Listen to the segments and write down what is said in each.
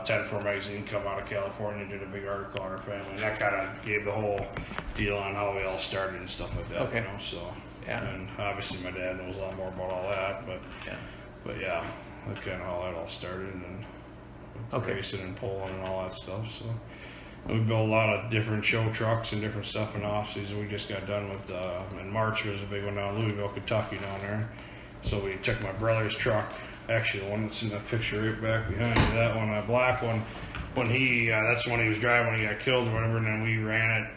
10-4 magazine come out of California, did a big article on our family, and that kind of gave the whole deal on how we all started and stuff like that. Okay. You know, so Yeah. and obviously my dad knows a lot more about all that, but yeah, that's kind of how that all started, and racing and pulling and all that stuff. So we built a lot of different show trucks and different stuff in the off season. We just got done with in March was a big one down in Louisville, Kentucky down there. So we took my brother's truck, actually the one that's in the picture right back behind you, that one, that black one, when he that's the one he was driving when he got killed or whatever, and then we ran it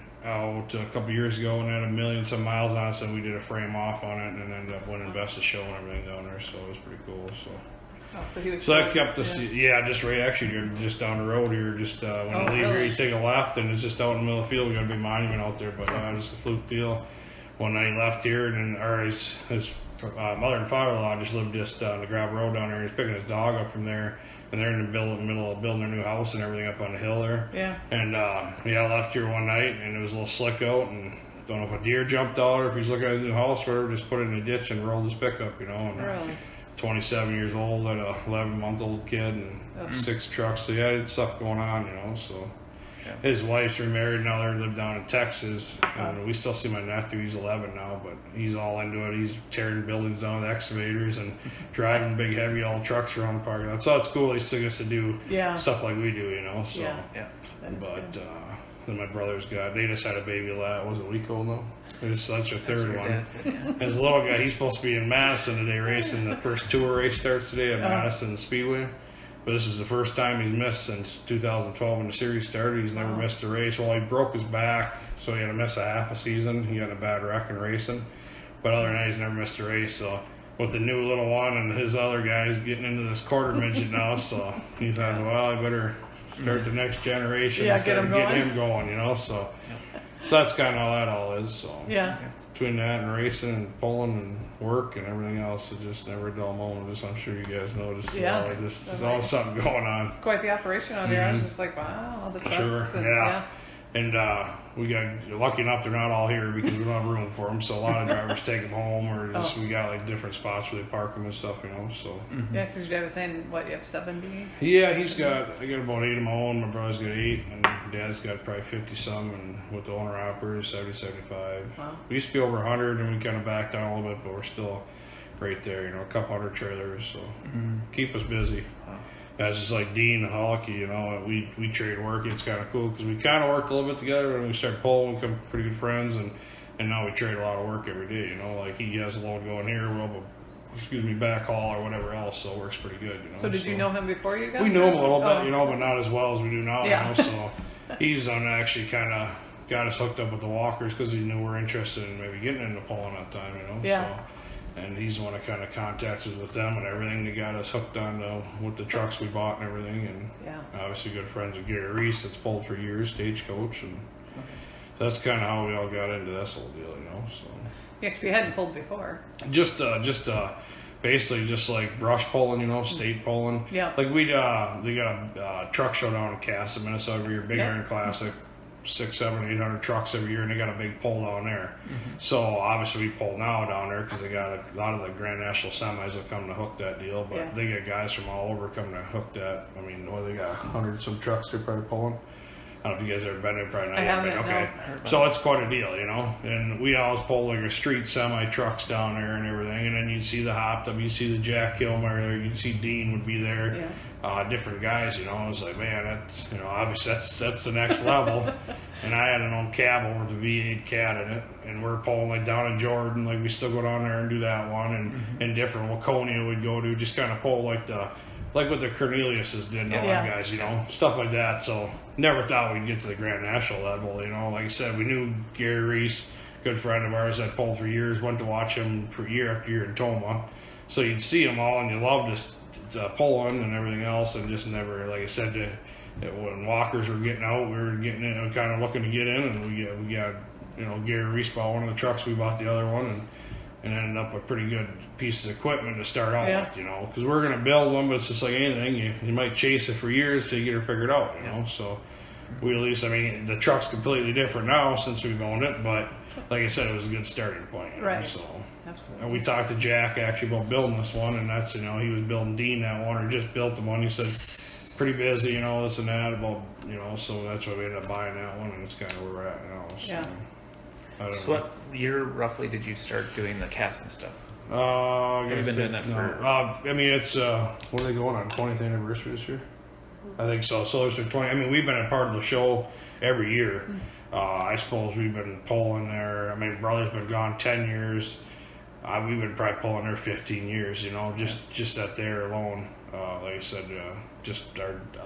to a couple years ago and had 1,000,000 some miles on it, so we did a frame off on it and ended up winning best of show and everything down there, so it was pretty cool. So that kept us, just right, actually, you're just down the road here, just when you leave here, you take a left, and it's just out in the middle of the field. We got a big monument out there, but just a fluke deal. One night he left here, and then his mother and father-in-law just lived just on the gravel road down there. He's picking his dog up from there, and they're in the middle of building their new house and everything up on the hill there. Yeah. And I left here one night, and it was a little slick out, and don't know if a deer jumped out or if he's looking at his new house or whatever, just put it in a ditch and rolled his pickup, you know. And, Really? 27 years old, had a 11-month-old kid and 6 trucks. So he had stuff going on, you know. So his wife's remarried now. They live down in Texas, and we still see my nephew. He's 11 now, but he's all into it. He's tearing buildings down with excavators and driving big, heavy old trucks around the parking lot. So it's cool. He still gets to do stuff like we do, you know. So, but then my brother's they just had a baby was a week old now. That's their third one. And his little guy, he's supposed to be in Madison today racing. The first tour race starts today at Madison Speedway. But this is the first time he's missed since 2012 when the series started. He's never missed a race. Well, he broke his back, so he had to miss a half a season. He had a bad wreck in racing. But other than that, he's never missed a race. So with the new little one and his other guys getting into this quarter midget now, so he thought, well, I better start the next generation. Yeah, get him going, you know. So that's kind of how that all is. So between that and racing and pulling and work and everything else, it just never a dull moment. Just I'm sure you guys noticed. There's always something going on. It's quite the operation out here. I was just like, wow, all the trucks. Sure, and we got lucky enough they're not all here because we don't have room for them. So a lot of drivers take them home, or just we got like different spots where they park them and stuff, you know. So yeah, because your dad was saying you have 70. Yeah, I got about 8 of my own. My brother's got 8, and Dad's got probably 50 some, and with the owner operators 70, 75. Wow. We used to be over 100, and we kind of backed down a little bit, but we're still right there, you know, a couple hundred trailers, so keep us busy. Wow. That's just like Dean and Hawkey, you know, we trade work. It's kind of cool because we kind of worked a little bit together when we started pulling. We become pretty good friends, and now we trade a lot of work every day, you know, like he has a load going here, we'll backhaul or whatever else, so it works pretty good, you know. So did you know him before you got We knew him a little bit, you know, but not as well as we do now, you know, so he's actually kind of got us hooked up with the walkers because he knew we're interested in maybe getting into pulling that time, you know. Yeah. So, and he's the one that kind of contacted us with them and everything. They got us hooked on with the trucks we bought and everything, and obviously good friends with Gary Reese that's pulled for years, stagecoach, and so that's kind of how we all got into this whole deal, you know. So yeah, because you hadn't pulled before. Just basically just like brush pulling, you know, state pulling. Yeah. Like they got a truck show down in Casa, Minnesota every year, Big Iron Classic. 600, 700, 800 trucks every year, and they got a big pull down there. So obviously we pull now down there because they got a lot of the Grand National semis will come to hook that deal, but they got guys from all over coming to hook that. I mean, they got 100 some trucks they're probably pulling. I don't know if you guys ever been there, probably not. I haven't. Okay, No. So it's quite a deal, you know. And we always pull like a street semi trucks down there and everything, and then you'd see the hopped up, you see the Jack Kilmer there, you'd see Dean would be there. Yeah. Different guys, you know. I was like, man, that's, you know, obviously that's the next level. And I had an old cab over with a V8 Cat in it, and we're pulling like down in Jordan, like we still go down there and do that one, and different Waconia we'd go to, just kind of pull like what the Corneliuses did and all them guys, you know, stuff like that. So never thought we'd get to the Grand National level, you know. Like I said, we knew Gary Reese, good friend of ours that pulled for years, went to watch him for year after year in Toma. So you'd see them all, and you loved to pulling and everything else, and just never, like I said, when walkers were getting out, we were getting in, kind of looking to get in, and we got you know, Gary Reese bought one of the trucks, we bought the other one, and ended up a pretty good piece of equipment to start out with, you know, because we're going to build one, but it's just like anything, you might chase it for years till you get it figured out, you know. So we at least, I mean, the truck's completely different now since we've owned it, but like I said, it was a good starting point, you know, so. Absolutely. And we talked to Jack actually about building this one, and that's, you know, he was building Dean that one, or just built the one. He said, pretty busy, you know, this and that about, you know, so that's why we ended up buying that one, and it's kind of where we're at now. So, Yeah. I don't So know. what year roughly did you start doing the casting stuff? I Have you been doing that for? I mean, it's what are they going on 20th anniversary this year? I think so. So it's 20. I mean, we've been a part of the show every year. I suppose we've been pulling there. I mean, brother's been gone 10 years. We've been probably pulling there 15 years. You know, just that there alone. Like I said,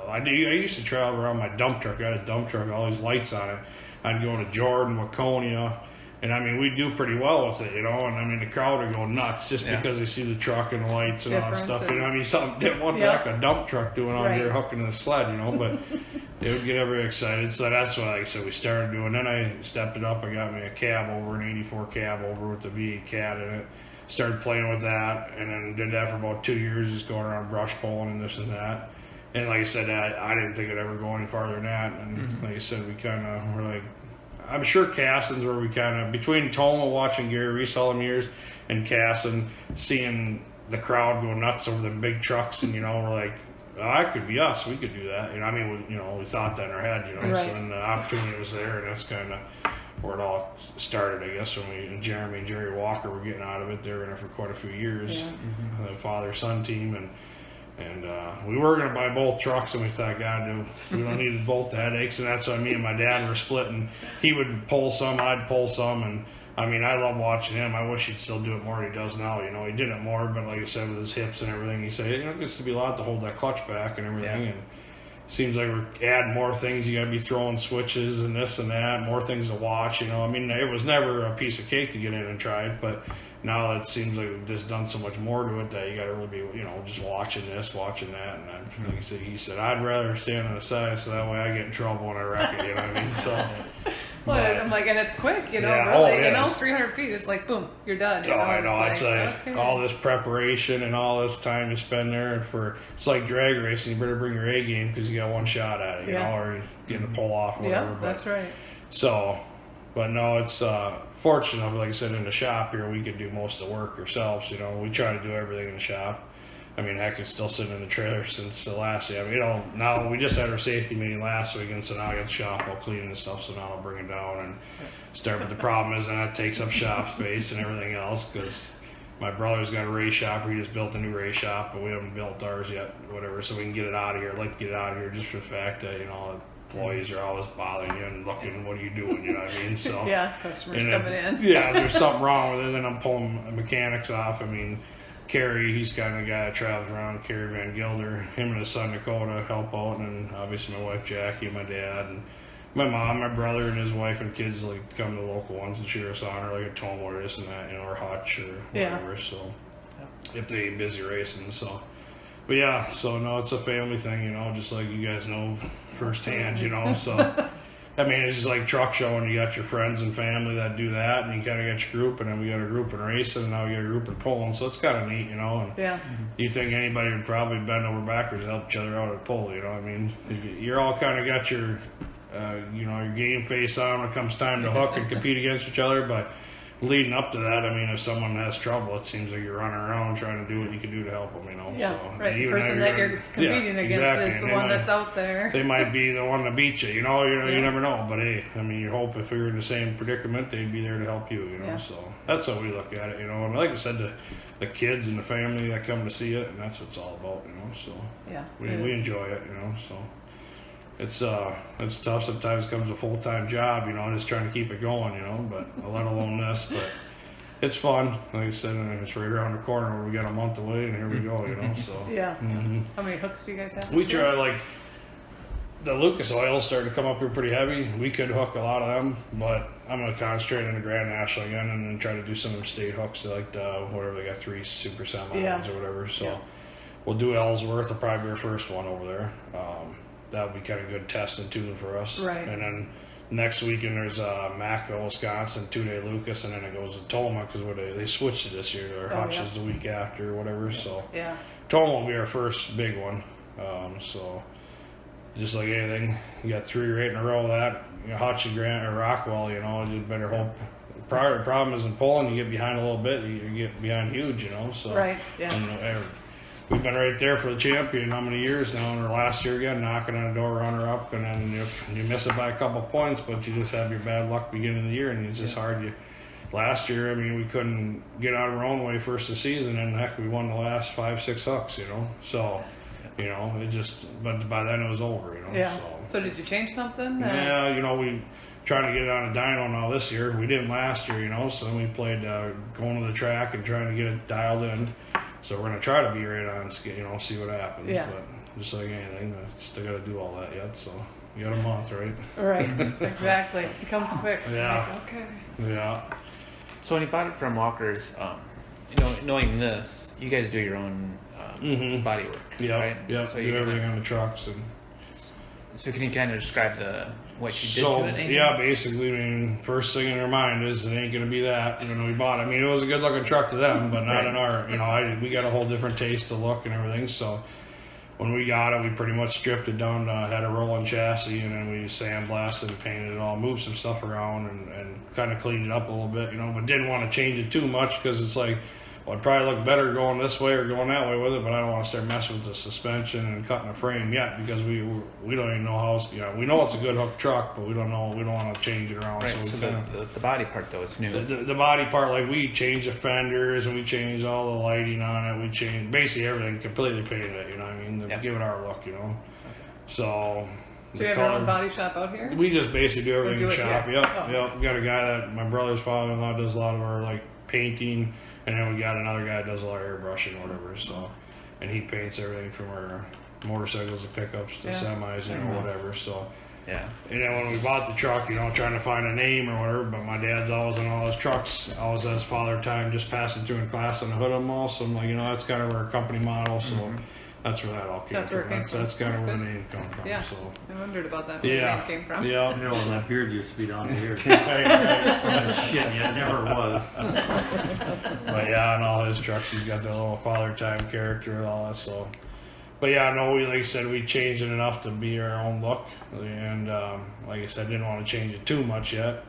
I used to travel around my dump truck. I had a dump truck, all these lights on it. I'd go to Jordan, Waconia. And I mean, we do pretty well with it, you know. And I mean, the crowd would go nuts just because they see the truck and the lights and all that stuff. You know, I mean, something what like a dump truck doing on here, hooking to the sled, you know. But they would get everybody excited. So that's what, like I said, we started doing. Then I stepped it up. I got me a cab over, an '84 cab over with the V8 cat in it. Started playing with that, and then did that for about 2 years, just going around brush pulling and this and that. And like I said, I didn't think it'd ever go any farther than that. And like I said, we kind of were like. I'm sure Cassin's where we kind of, between Toma watching Gary Reese all them years and Cassin, seeing the crowd go nuts over the big trucks, and, you know, we're like, oh, that could be us. We could do that. You know, I mean, we thought that in our head, you know. Right. So when the opportunity was there, and that's kind of where it all started, I guess, when Jeremy and Jerry Walker were getting out of it. They were in it for quite a few years. Yeah. The father-son team, and we were going to buy both trucks, and we thought, God, we don't need both the headaches. And that's why me and my dad were splitting. He would pull some, I'd pull some. And I mean, I love watching him. I wish he'd still do it more than he does now. You know, he did it more, but like I said, with his hips and everything, he said, you know, it gets to be a lot to hold that clutch back and everything. And it seems like we're adding more things. You got to be throwing switches and this and that, more things to watch. You know, I mean, it was never a piece of cake to get in and try it, but now it seems like we've just done so much more to it that you got to really be, you know, just watching this, watching that. And like he said, I'd rather stand on the side so that way I get in trouble when I wreck it, you know what I mean? So, I'm like, and it's quick, you know, Yeah, really. oh, You know, yes. 300 feet, it's like, boom, you're done. You know? I know. It's It's like okay. all this preparation and all this time you spend there it's like drag racing. You better bring your A game because you got one shot at it, you know, or you're getting to pull off or whatever. Yeah, but, that's right. So, but no, it's fortunate, like I said, in the shop here, we could do most of the work ourselves. You know, we try to do everything in the shop. I mean, heck, it's still sitting in the trailer since the last year. I mean, you know, now we just had our safety meeting last week, and so now I got the shop all clean and stuff, so now I'll bring it down and start. But the problem is that takes up shop space and everything else, because my brother's got a race shop, or he just built a new race shop, but we haven't built ours yet, whatever, so we can get it out of here. I'd like to get it out of here just for the fact that, you know, employees are always bothering you and looking, what are you doing, you know what I mean? So Yeah, customers and coming if, in. yeah, if there's something wrong with it, then I'm pulling mechanics off. I mean, Kerry, he's kind of the guy that travels around, Kerry Van Gilder, him and his son Dakota help out, and then obviously my wife Jackie, my dad, and my mom, my brother, and his wife and kids like come to the local ones and cheer us on, or like a Toma or this and that, you know, or Hutch or whatever. So if they ain't busy racing, so. But yeah, so no, it's a family thing, you know, just like you guys know firsthand, you know. So I mean, it's just like truck showing. You got your friends and family that do that, and you kind of got your group, and then we got a group in racing, and now we got a group in pulling. So it's kind of neat, you know. And Yeah. you think anybody would probably bend over backwards to help each other out at pull, you know? I mean, you're all kind of got your, you know, your game face on when it comes time to hook and compete against each other, but leading up to that, I mean, if someone has trouble, it seems like you're running around trying to do what you can do to help them, you know. Yeah, so, right. The even person though that you're competing against exactly. is the And one that's out there. They might be the one to beat you, you know. You Yeah. never know. But hey, I mean, you hope if we were in the same predicament, they'd be there to help you, you know. Yeah. So that's how we look at it, you know. And like I said, the kids and the family that come to see it, and that's what it's all about, you know. So Yeah. we it is. enjoy it, you know. So it's tough sometimes. Comes a full time job, you know, just trying to keep it going, you know. But let alone this, but. It's fun, like I said, and it's right around the corner. We got a month away, and here we go, you know. So Yeah. mhm. How many hooks do you guys have? We try like the Lucas oils started to come up here pretty heavy. We could hook a lot of them, but I'm gonna concentrate on the Grand National again, and then try to do some of them state hooks, like the whatever they got 3 super semi ones or whatever. So we'll do Ellsworth. Will probably be our first one over there. That would be kind of good testing too for us. Right. And then next weekend there's Mackville, Wisconsin, 2-day Lucas, and then it goes to Toma because they switched it this year. Their Hutch is the week after or whatever. So Yeah. Toma will be our first big one. So just like anything, you got 3 right in a row of that. You know, Hutch and Grant or Rockwell, you know, you better hope. The problem isn't pulling. You get behind a little bit, you get behind huge, you know. So Right. Yeah. and we've been right there for the champion how many years now, or last year again, knocking on the door, runner up, and then you miss it by a couple points, but you just have your bad luck beginning of the year, and it's just hard. Last year, I mean, we couldn't get out of our own way first of the season, and heck, we won the last 5-6 hooks, so, it just, but by then it was over, Yeah. So did you change something? Yeah, we trying to get it on a dyno now this year. We didn't last year, so we played going to the track and trying to get it dialed in. So we're going to try to be right on, see what happens. Yeah. But just like anything, I still got to do all that yet. So you got a month, right? Right, exactly. It comes quick. It's Yeah. like, okay. Yeah. So when you bought it from Walker's, knowing this, you guys do your own body work, Yeah. right? Yeah. So do you everything on the trucks and. So can you kind of describe what you did to it? Yeah, basically, I mean, first thing in their mind is it ain't gonna be that. We bought it. I mean, it was a good looking truck to them, but not in our. We got a whole different taste to look and everything. So when we got it, we pretty much stripped it down. Had a rolling chassis, and then we sandblasted and painted it all, moved some stuff around, and kind of cleaned it up a little bit. But didn't want to change it too much because it's like. Well, it'd probably look better going this way or going that way with it, but I don't want to start messing with the suspension and cutting the frame yet because we don't even know how. We know it's a good hook truck, but we don't know. We don't want to change it around. Right. So, the body part though is new. The body part, like we changed the fenders and we changed all the lighting on it. We changed basically everything, completely painted it. You know what I mean? To give it our look. Okay. So. So you have your own body shop out here? We just basically do everything in the shop. Here? Yep. Oh. Yep. We got a guy that my brother's father-in-law does a lot of our painting. And then we got another guy that does all our airbrushing or whatever, so, and he paints everything from our motorcycles to pickups to semis and whatever, so. Yeah. And then when we bought the truck, trying to find a name or whatever, but my dad's always in all his trucks, always has Father Time just passing through in class on the hood of them all, so I'm like, that's kind of our company model, so that's where that all came That's where it from. came from. That's kind of where That's the name comes from, Yeah. so. I wondered about that, where the name came from. Yeah. That beard used to be down here. Right. Shit, yeah, it never was. But yeah, on all his trucks, he's got the little Father Time character and all that. So, but yeah, no, like I said, we changed it enough to be our own look, and like I said, didn't want to change it too much yet,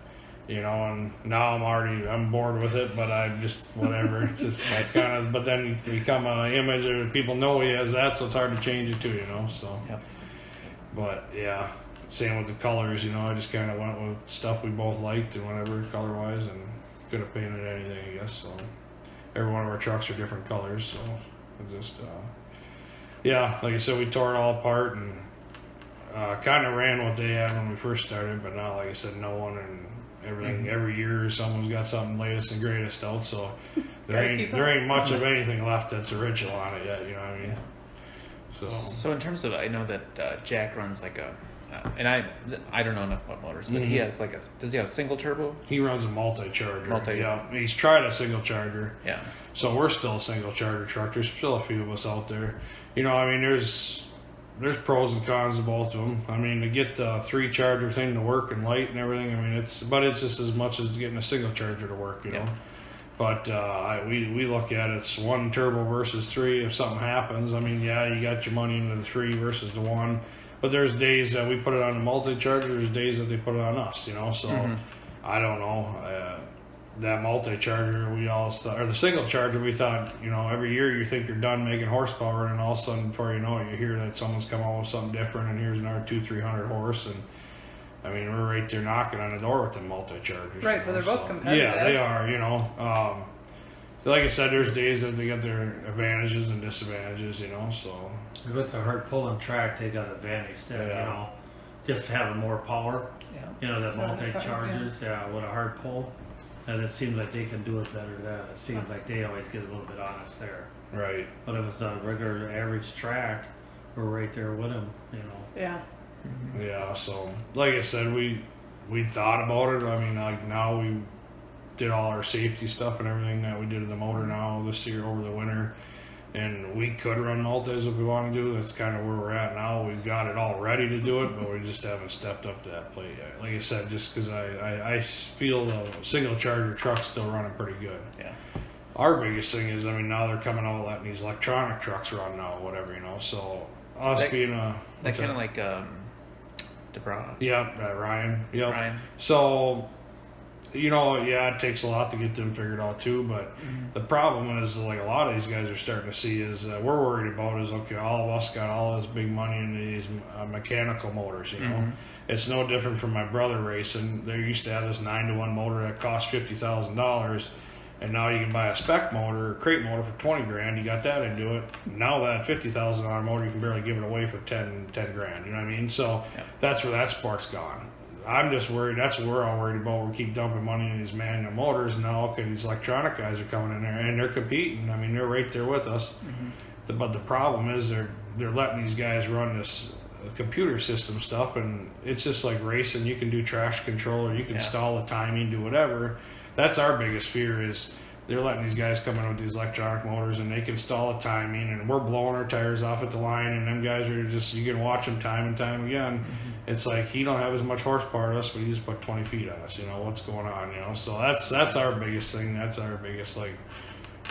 And now I'm bored with it, but I just whatever. It's kind of. But then you become an image, or people know he has that, so it's hard to change it too, So. Yep. But yeah. Same with the colors, I just kind of went with stuff we both liked and whatever color-wise, and could have painted anything, I guess. So every one of our trucks are different colors, so it just, like I said, we tore it all apart and kind of ran what they had when we first started, but now, like I said, no one and everything. Every year, someone's got something latest and greatest out, so there ain't much of anything left that's original on it yet. You know what I mean? Yeah. So in terms of, I know that Jack runs like a. And I don't know enough about motors, but he has does he have a single turbo? He runs a multi-charger. Yeah, he's tried a single charger. Yeah. So we're still a single charger truck. There's still a few of us out there. There's pros and cons to both of them. I mean, to get the 3-charger thing to work and light and everything, I mean, it's just as much as getting a single charger to work, know. But we look at it, it's 1 turbo versus 3. If something happens, I mean, you got your money into the 3 versus the 1. But there's days that we put it on the multi-charger, there's days that they put it on us, So I don't know. That multi-charger, or the single charger, we thought, every year you think you're done making horsepower, and all of a sudden, before you know it, you hear that someone's come out with something different, and here's another 200-300 horse, and I mean, we're right there knocking on the door with them multi-chargers. Right, so they're both competitive. Yeah, they are, like I said, there's days that they got their advantages and disadvantages, so. If it's a hard pulling track, they got advantage there, just having more power. Yeah. That multi-charges, with a hard pull. And it seems like they can do it better than it seems like they always get a little bit on us there. Right. But if it's a regular average track, we're right there with them, Yeah. Yeah, so like I said, we thought about it. I mean, now we did all our safety stuff and everything that we did to the motor now this year over the winter. And we could run multis if we want to do. That's kind of where we're at now. We've got it all ready to do it, but we just haven't stepped up to that plate yet. Like I said, just because I feel the single charger truck's still running pretty good. Yeah. Our biggest thing is, I mean, now they're coming out letting these electronic trucks run now, whatever, So us being a... That kind of like DeBra. Yeah, Ryan. Yep. Ryan. So it takes a lot to get them figured out too. But the problem is, like a lot of these guys are starting to see is we're worried about is, okay, all of us got all this big money in these mechanical motors. It's no different from my brother racing. They used to have this 9-to-1 motor that cost $50,000. And now you can buy a spec motor, a crate motor for $20,000. You got that into it. Now that $50,000 motor, you can barely give it away for $10,000. You know what I mean? So that's where that sport's gone. I'm just worried. That's what we're all worried about. We keep dumping money in these manual motors. Now, okay, these electronic guys are coming in there and they're competing. I mean, they're right there with us. But the problem is they're letting these guys run this computer system stuff, and it's just like racing. You can do traction control, or you can stall the timing, do whatever. That's our biggest fear is they're letting these guys come in with these electronic motors and they can stall the timing, and we're blowing our tires off at the line, and them guys are just, you can watch them time and time again. It's like he don't have as much horsepower as us, but he just put 20 feet on us. What's going on? So that's our biggest thing. That's our biggest, like,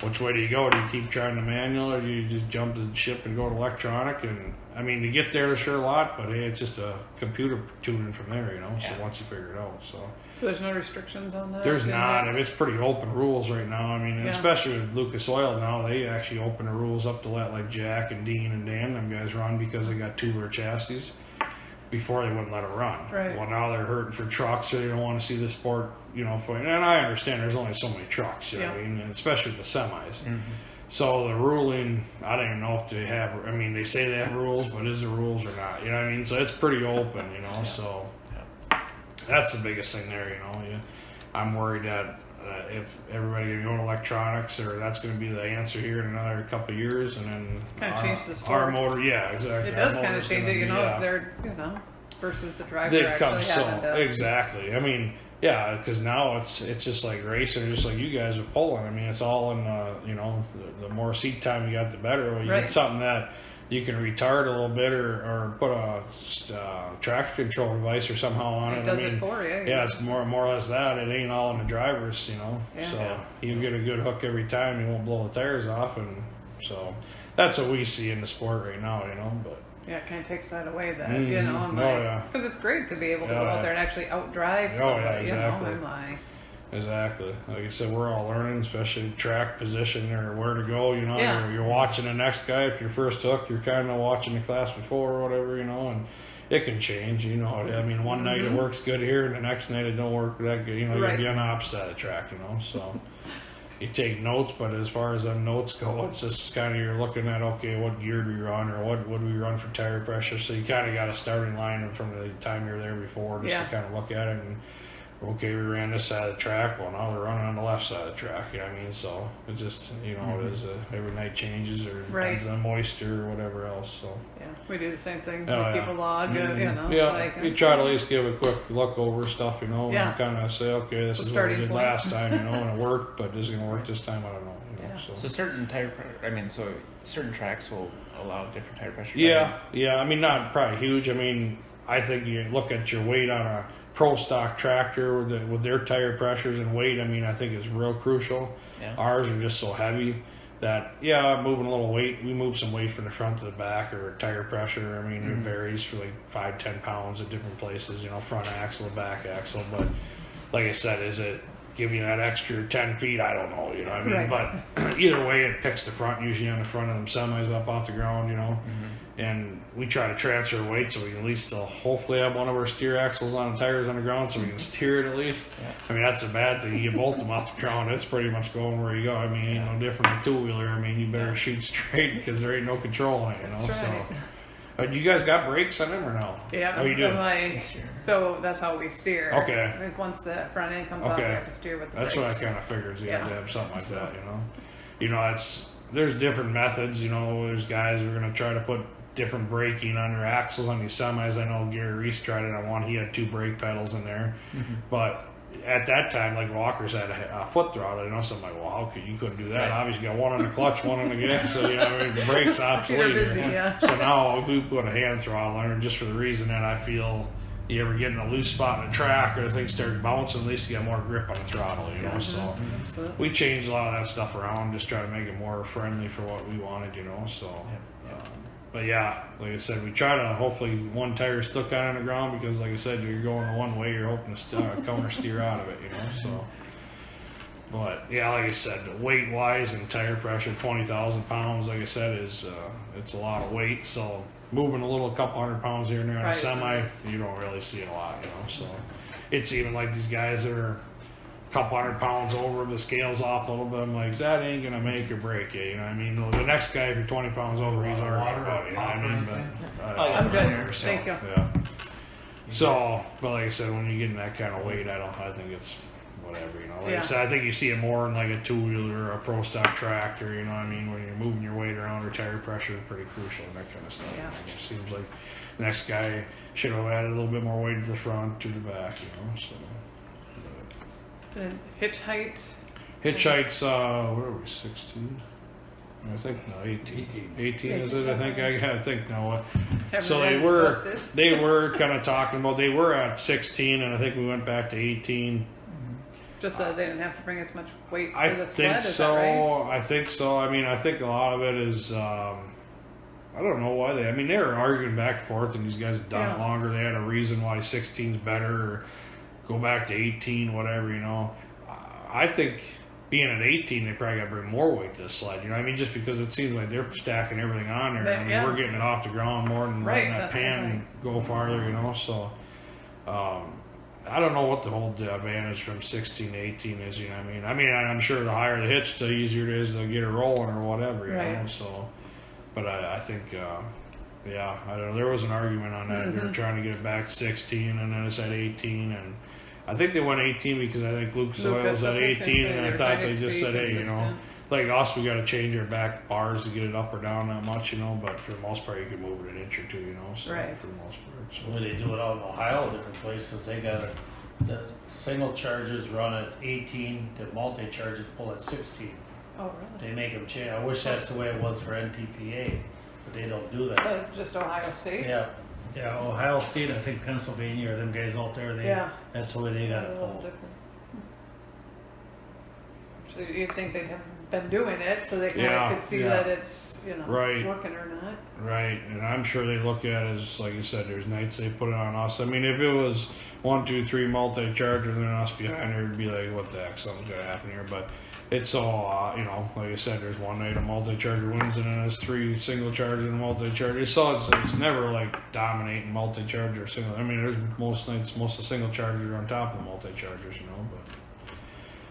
which way do you go? Do you keep trying the manual, or do you just jump to the ship and go to electronic? And I mean, to get there, sure a lot, but hey, it's just a computer tuning from there, So once you figure it out, so there's no restrictions on that. There's not. I mean, it's pretty open rules right now. I mean, especially with Lucas Oil now, they actually open the rules up to let like Jack and Dean and Dan, them guys run because they got tubular chassis. Before they wouldn't let them run. Right. Well, now they're hurting for trucks, so they don't want to see the sport, fight. And I understand there's only so many trucks, you know what I mean, and especially the semis. So the ruling, I don't even know if they have. I mean, they say they have rules, but is there rules or not? You know what I mean? So it's pretty open, So that's the biggest thing there, I'm worried that if everybody can go to electronics, or that's going to be the answer here in another couple of years, and then kind of change the sport. Our motor, exactly. It does kind of change it, if they're, versus the driver actually having to. Exactly. I mean, because now it's just like racing, just like you guys are pulling. I mean, it's all in the more seat time you got, the better. Well, you get something that you can retard a little bit, or put a traction control device or somehow on it. It does it for you. Yeah, it's more or less that. It ain't all in the drivers, So you get a good hook every time, you won't blow the tires off, and so that's what we see in the sport right now, But it kind of takes that away, that because it's great to be able to go out there and actually outdrive somebody. Exactly. Exactly. Like you said, we're all learning, especially track position or where to go. You're watching the next guy. If you're first hook, you're kind of watching the class before or whatever, and it can change. I mean, one night it works good here, and the next night it don't work that good. You'll be on the opposite side of the track. So you take notes, but as far as them notes go, it's just kind of you're looking at, okay, what gear do we run, or what do we run for tire pressure? So you kind of got a starting line from the time you're there before, just to kind of look at it and. Okay, we ran this side of the track. Well, now we're running on the left side of the track. You know what I mean? So it just, it is every night changes, or depends on moisture or whatever else. So we do the same thing. We keep a log. You try to at least give a quick look over stuff, and kind of say, okay, this is what we did last time, and it worked, but is it going to work this time? I don't know. So certain certain tracks will allow different tire pressure. Yeah. I mean, not probably huge. I mean, I think you look at your weight on a pro stock tractor with their tire pressures and weight. I mean, I think is real crucial. Ours are just so heavy that moving a little weight, we move some weight from the front to the back, or tire pressure. I mean, it varies for like 5-10 pounds at different places. Front axle, back axle. But like I said, is it give you that extra 10 feet? I don't know. You know what I mean? But either way, it picks the front, usually on the front of them semis up off the ground. And we try to transfer weight so we can at least hopefully have one of our steer axles on the tires on the ground so we can steer it at least. I mean, that's a bad thing. You bolt them off the ground, it's pretty much going where you go. I mean, ain't no different than two-wheeler. I mean, you better shoot straight because there ain't no control on it, That's right. So, you guys got brakes on them or no? Yeah. Oh, you do? So that's how we steer. Okay. Once the front end comes off, we have to steer with the brakes. brakes. That's what I kind of figured. You have to have something like that, there's different methods. There's guys who are going to try to put different braking on their axles on these semis. I know Gary Reese tried it on one. He had 2 brake pedals in there. But at that time, like Walker's had a foot throttle, so I'm like, well, how could you couldn't do that? Right. Obviously, you got one on the clutch, one on the gas, so the brake's obsolete. Busy, So now we put a hand throttle on it just for the reason that I feel you ever get in a loose spot in the track or the thing starts bouncing, at least you got more grip on the throttle, So we changed a lot of that stuff around, just try to make it more friendly for what we wanted, So but yeah, like I said, we try to hopefully one tire still kind of on the ground because, like I said, you're going one way, you're hoping to counter steer out of it, you know. So, but yeah, like I said, weight wise and tire pressure, 20,000 pounds, like I said, is it's a lot of weight. So moving a little, couple hundred pounds here and there on a semi, you don't really see it a lot, you know. So it's even like these guys that are couple hundred pounds over, the scale's off a little bit. I'm like, that ain't gonna make or break you. You know what I mean? The next guy, if you're 20 pounds over, he's already about it. You know what I mean? But I'm good. Thank you. Yeah. So, but like I said, when you get in that kind of weight, I think it's whatever. You know, like I said, I think you see it more in like a two-wheeler or a pro stock tractor. You know what I mean? When you're moving your weight around, or tire pressure is pretty crucial and that kind of stuff. Yeah. It seems like the next guy should have added a little bit more weight to the front, to the back. You know, so. And hitch height. Hitch height's, what are we, 16? I think, no, 18. 18 is it? I think, no. So they were kind of talking about, they were at 16 and I think we went back to 18. Just so they didn't have to bring as much weight I for the think sled, is so. that right? I think so. I mean, I think a lot of it is, I don't know why they were arguing back and forth and these guys had done it longer. They had a reason why 16's better or go back to 18, whatever, you know. I think being at 18, they probably got to bring more weight to the sled, you know what I mean? Just because it seems like they're stacking everything on there. I mean, we're getting it off the ground more than letting that pan go farther, you know. So, I don't know what the whole advantage from 16 to 18 is, you know what I mean? I'm sure the higher the hitch, the easier it is to get it rolling or whatever, you know. So, but I think, yeah, I don't know. There was an argument on that. They were trying to get it back to 16, and then it's at 18, and I think they went 18 because I think Lucas Oil was at 18, and I thought they just said, hey, you know, like us, we got to change our back bars to get it up or down that much, you know. But for the most part, you can move it an inch or two, you know. So for the most part. So. Well, they do it out in Ohio, different places. They got the single charges run at 18, the multi charges pull at 16. Oh, really? They make them change. I wish that's the way it was for NTPA, but they don't do that. Just Ohio State? Yeah. Yeah, Ohio State, I think Pennsylvania, or them guys out there, that's the way they got it pulled. So you'd think they'd have been doing it, so they kind of could see that it's, you know, working or not. Right, and I'm sure they look at it as, like you said, there's nights they put it on us. I mean, if it was 1, 2, 3 multi-charger and then us behind there, it'd be like, what the heck, something's gonna happen here. But it's all, you know, like I said, there's one night a multi-charger wins and then there's 3 single chargers and a multi-charger. So it's never like dominating multi-charger or single. I mean, there's most nights, most of the single chargers are on top of the multi-chargers, you know, but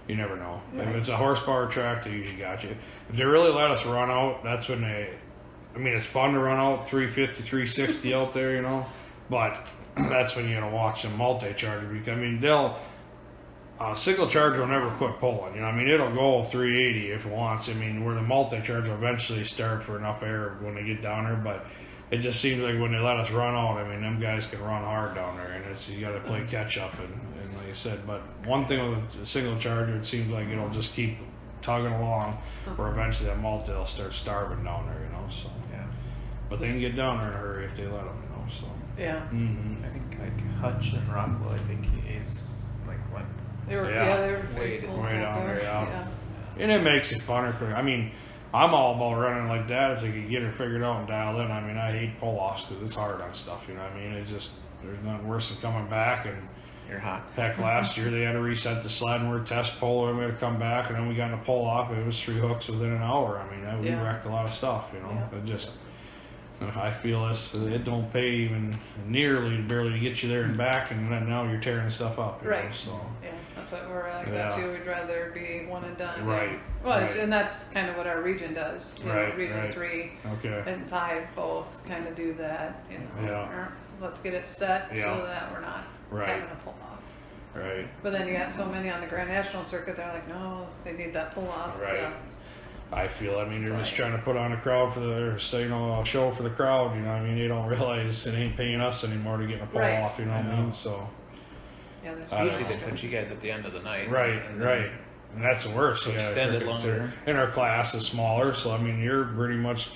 you never know. If it's a horsepower track, they usually got you. If they really let us run out, that's when it's fun to run out 350, 360 out there, you know, but that's when you're going to watch them multi-charger because, single charger will never quit pulling, you know. It'll go 380 if it wants. Where the multi-charger will eventually start for enough air when they get down there, but it just seems like when they let us run out, them guys can run hard down there, and you got to play catch up, and like I said, but one thing with a single charger, it seems like it'll just keep tugging along, or eventually that multi will start starving down there, you know. So but they can get down there in a hurry if they let them, you know. So I think like Hutch and Rockwell, I think is like what. They were way down there, and it makes it funner. I'm all about running like that if they could get it figured out and dialed in. I hate pull-offs because it's hard on stuff, you know what I mean? There's nothing worse than coming back and you're hot. Heck, last year they had to reset the sled and we're test pull and we had to come back and then we got in a pull-off. It was 3 hooks within an hour. We wrecked a lot of stuff, you know. I feel it don't pay even nearly barely to get you there and back, and then now you're tearing stuff up. You know, so. Yeah, that's what we're like that too. We'd rather be one and done. Right. And that's kind of what our region does. You know, region 3 and 5 both kind of do that. You know, let's get it set so that we're not having a pull off. Right. But then you got so many on the Grand National circuit. They're like, no, they need that pull off. Right. I feel, they're just trying to put on a crowd a show for the crowd, you know. They don't realize it ain't paying us anymore to get a pull off, you know what I mean? So usually they put you guys at the end of the night, right, and that's the worst. Extend it longer. And our class is smaller, so you're pretty much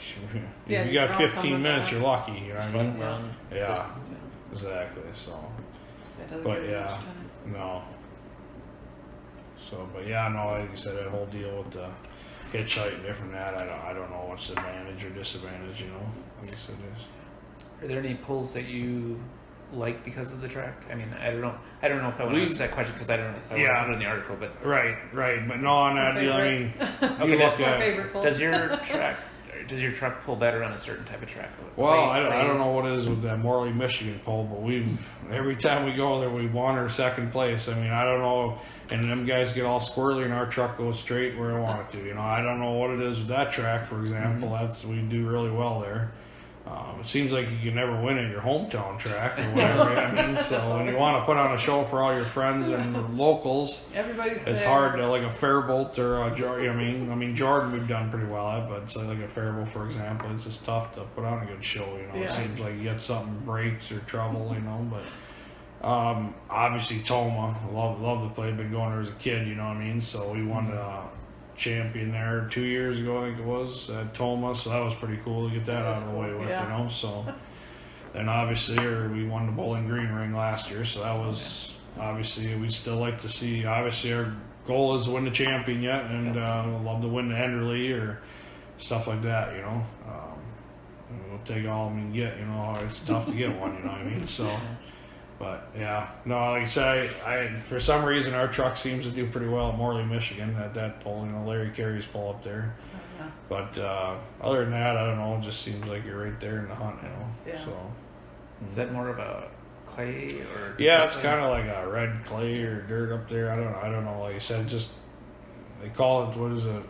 if you got 15 minutes, you're lucky, you know what I mean? Yeah, exactly. So, but no. So, but like you said, that whole deal with the hitch height and different that I don't know what's the advantage or disadvantage, you know. like I said, Are there any pulls that you like because of the track? I mean, I don't know if I want to answer that question because I don't know if I want to put it in the article, but right. But no, on that deal, I mean, you look at favorite pull. does your truck pull better on a certain type of track? well, I don't know what it is with that Morley, Michigan pull, but every time we go there, we won or second place. I mean, I don't know, and them guys get all squirrely, and our truck goes straight where I want it to. I don't know what it is with that track, for example. We do really well there. It seems like you can never win at your hometown track or whatever. I mean, so when you want to put on a show for all your friends and locals, everybody's it's there. hard to like a Fairbolt or a Jordan. I mean Jordan we've done pretty well at, but so like a Fairbolt, for example, it's just tough to put on a good show. It seems like you get something breaks or trouble, but obviously Toma, love the play. Been going there as a kid, So we won the champion there 2 years ago, I think it was, at Toma, so that was pretty cool to get that out of the way with, so then obviously we won the Bowling Green ring last year, so that was obviously, we'd still like to see, obviously our goal is to win the champion yet, and we'd love to win the Enderley or stuff like that, we'll take all we can get, it's tough to get one, so but yeah, no, like I said, I for some reason our truck seems to do pretty well at Morley, Michigan. That pull, Larry Carey's pull up there. Yeah. But other than that, I don't know. It just seems like you're right there in the hunt, Yeah. So is that more of a clay or? Yeah, it's kind of like a red clay or dirt up there. I don't know. Like I said, just they call it, what is it?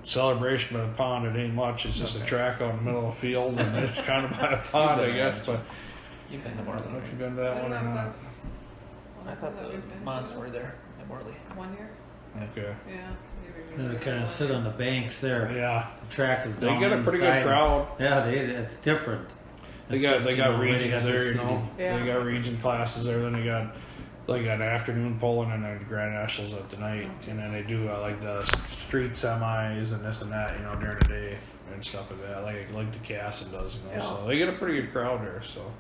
Celebration by the pond. It ain't much. It's just a track out in the middle of the field, and it's kind of by a pond, I guess. But you've been to Morley. I don't know if you've been to that one or not. I thought the Mons were there at Morley. 1 year. Okay. Yeah. They kind of sit on the banks there. Yeah. The track is They down get a pretty inside. good crowd. Yeah, it's different. They got regions they got there, their Yeah. They got region classes there. Then they got like an afternoon polling and then the Grand Nationals at the night, and then they do like the street semis and this and that, during the day and stuff like that, like the Cassin does, So they get a pretty good crowd there. So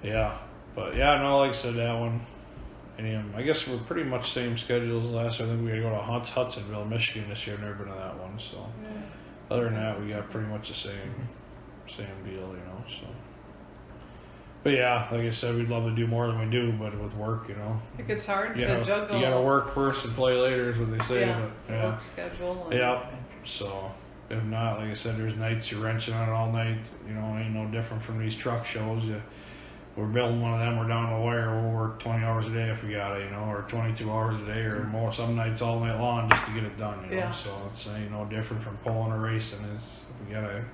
yeah, but yeah, no, like I said, that one. And I guess we're pretty much same schedule as last year. I think we got to go to Hudsonville, Michigan this year. Never been to that one, so other than that, we got pretty much the same deal, So, but yeah, like I said, we'd love to do more than we do, but with work, It gets hard to juggle. You got to work first and play later, is what they say. Yeah, but, yeah. work schedule. Yeah. So if not, like I said, there's nights you're wrenching on it all night. Ain't no different from these truck shows. We're building one of them. We're down the wire. We'll work 20 hours a day if we got it, or 22 hours a day or more. Some nights all night long just to get it done. So it's ain't no different from pulling or racing. If we gotta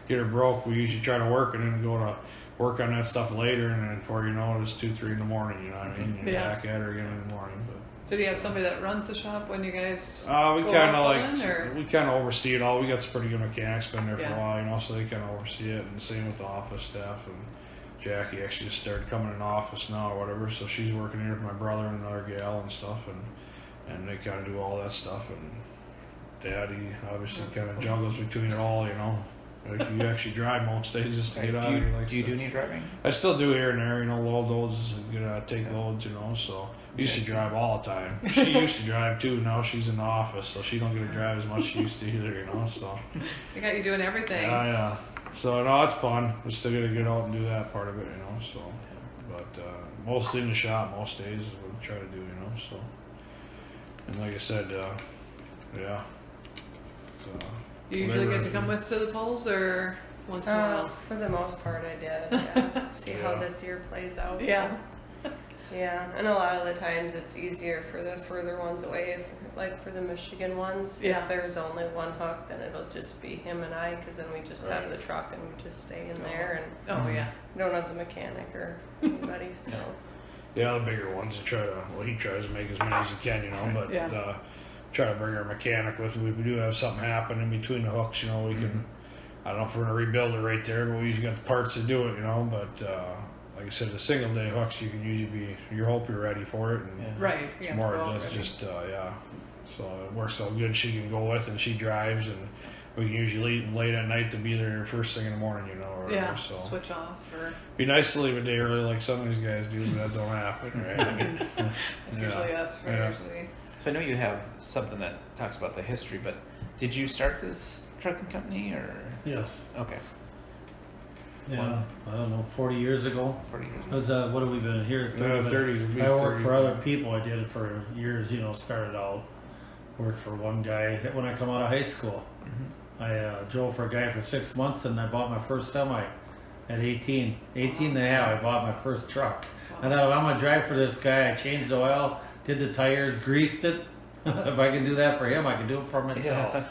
get her broke, we usually try to work and then go to work on that stuff later, and then before you know it, it's 2-3 in the morning. You're back at her again in the morning. But so do you have somebody that runs the shop when you guys? we kind of oversee it all. We got some pretty good mechanics been there for a while, so they kind of oversee it, and the same with the office staff. And Jackie actually just started coming in the office now or whatever, so she's working here with my brother and another gal and stuff, and they kind of do all that stuff. And Daddy obviously kind of juggles between it all, Like you actually drive most days just to get out of here. Do you do any driving? I still do here and there, load loads and take loads, So I used to drive all the time. She used to drive too. Now she's in the office, so she don't get to drive as much as she used to either, So They got you doing everything. yeah. So no, it's fun. We still got to get out and do that part of it, So, but mostly in the shop most days is what we try to do, So, and like I said, yeah. So, You usually get to come with to the polls, or once in a while? For the most part, I did. Yeah. See how this year plays out. Yeah. Yeah, and a lot of the times it's easier for the further ones away, like for the Michigan ones. Yeah. If there's only one hook, then it'll just be him and I, because then we just have the truck and we just stay in there, and Oh yeah. we don't have the mechanic or anybody. So yeah, the bigger ones, he tries to make as many as he can, but try to bring our mechanic with. If we do have something happen in between the hooks, we can. I don't know if we're gonna rebuild it right there, but we usually got the parts to do it, But like I said, the single day hooks, you can usually you hope you're ready for it, and Right. it's more just So it works out good. She can go with, and she drives, and we can usually leave late at night to be there first thing in the morning, or whatever. So switch off or. Be nice to leave a day early, like some of these guys do, but that don't happen, right? It's usually us for usually. So I know you have something that talks about the history, but did you start this trucking company or? Yes. Okay. Yeah, I don't know, 40 years ago. 40 years It was, what have we been here? 30. I worked for other people. I did it for years. Started out, worked for one guy when I come out of high school. I drove for a guy for 6 months, and I bought my first semi at 18 and a half. I bought my first truck. I thought, I'm gonna drive for this guy. I changed the oil, did the tires, greased it. If I can do that for him, I can do it for myself. Yeah.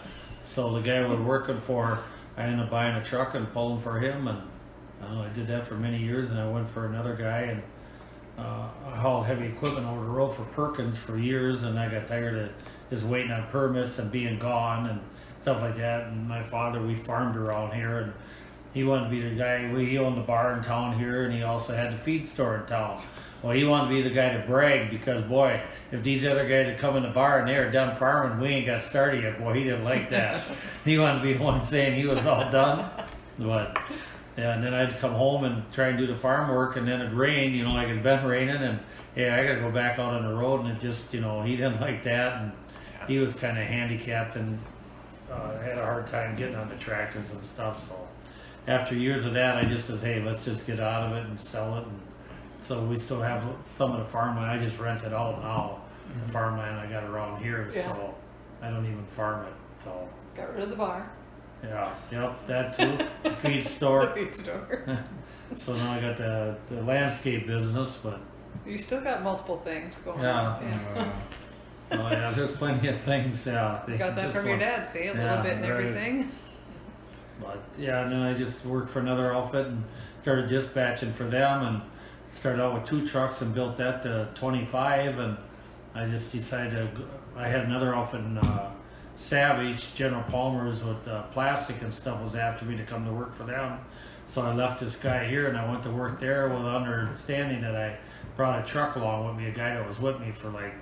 So the guy we're working for, I ended up buying a truck and pulling for him, and I did that for many years. And I went for another guy, and I hauled heavy equipment over the road for Perkins for years, and I got tired of just waiting on permits and being gone and stuff like that. And my father, we farmed around here, and he wanted to be the guy. He owned the bar in town here, and he also had the feed store in town. Well, he wanted to be the guy to brag because, boy, if these other guys that come in the bar and they're done farming, we ain't got started yet. Boy, he didn't like that. He wanted to be the one saying he was all done. But yeah, and then I'd come home and try and do the farm work, and then it'd rain, like it'd been raining, and yeah, I got to go back out on the road, and it just, he didn't like that, and he was kind of handicapped and had a hard time getting on the tractors and stuff. So after years of that, I just says, hey, let's just get out of it and sell it. And so we still have some of the farmland. I just rent it out now. The farmland I got around here, so I don't even farm it. So Got rid of the bar. yeah, yep, that too. The feed store. The feed store. So now I got the landscape business, but You still got multiple things going Yeah. on. Yeah. oh yeah, there's plenty of things. Yeah, You got that just from your want- dad, see? A Yeah, little bit and right. everything. But yeah, and then I just worked for another outfit and started dispatching for them, and started out with 2 trucks and built that to 25. And I just decided I had another outfit in Savage, General Palmer's, with plastic and stuff, was after me to come to work for them. So I left this guy here and I went to work there with understanding that I brought a truck along with me, a guy that was with me for like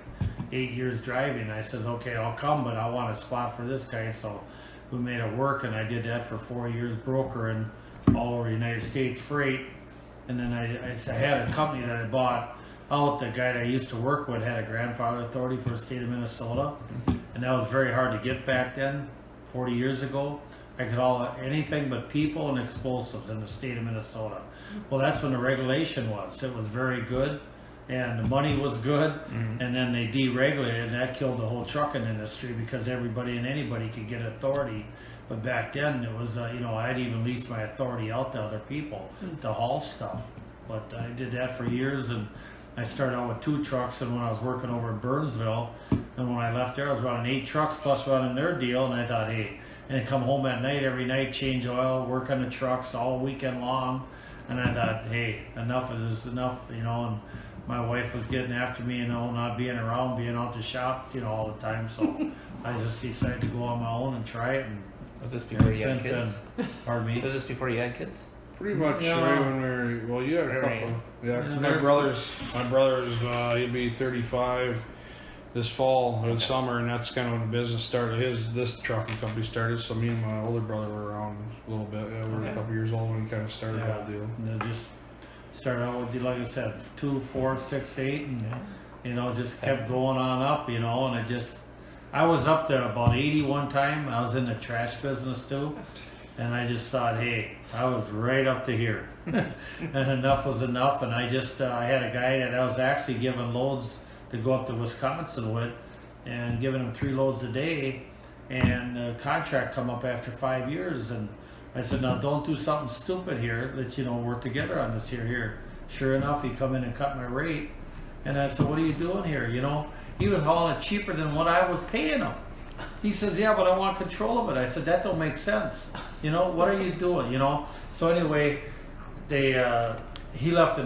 8 years driving. I says, okay, I'll come, but I want a spot for this guy. So we made it work, and I did that for 4 years, brokering all over the United States freight. And then I had a company that I bought out. The guy that I used to work with had a grandfather authority for the state of Minnesota, and that was very hard to get back then, 40 years ago. I could haul anything but people and explosives in the state of Minnesota. Well, that's when the regulation was. It was very good, and the money was good, and then they deregulated, and that killed the whole trucking industry because everybody and anybody could get authority. But back then, it was, I'd even lease my authority out to other people to haul stuff. But I did that for years, and I started out with 2 trucks, and when I was working over in Burnsville, and when I left there, I was running 8 trucks plus running their deal, and I thought, hey, and I'd come home at night, every night, change oil, work on the trucks all weekend long, and I thought, hey, enough is enough, and my wife was getting after me, not being around, being out to shop, all the time, so I just decided to go on my own and try it. And Was this before you had kids? Pardon me? Was this before you had kids? Pretty much Yeah. right when we were, well, you had a Right. couple. Yeah, 'cause Yeah, my brother's, he'd be 35 this fall or the summer, and that's kind of when the business started. This trucking company started, so me and my older brother were around a little bit. Yeah, we were a couple years old when we kind of started that deal. And then just started out with, like I said, 2, 4, 6, 8, and just kept going on up, and I was up to about 80 one time. I was in the trash business too, and I just thought, hey, I was right up to here, and enough was enough. And I had a guy that I was actually giving loads to go up to Wisconsin with, and giving him 3 loads a day, and the contract come up after 5 years, and I said, now don't do something stupid here. Let's work together on this here. Sure enough, he come in and cut my rate, and I said, what are you doing here? He was hauling it cheaper than what I was paying him. He says, yeah, but I want control of it. I said, that don't make sense. What are you doing? So anyway, he left,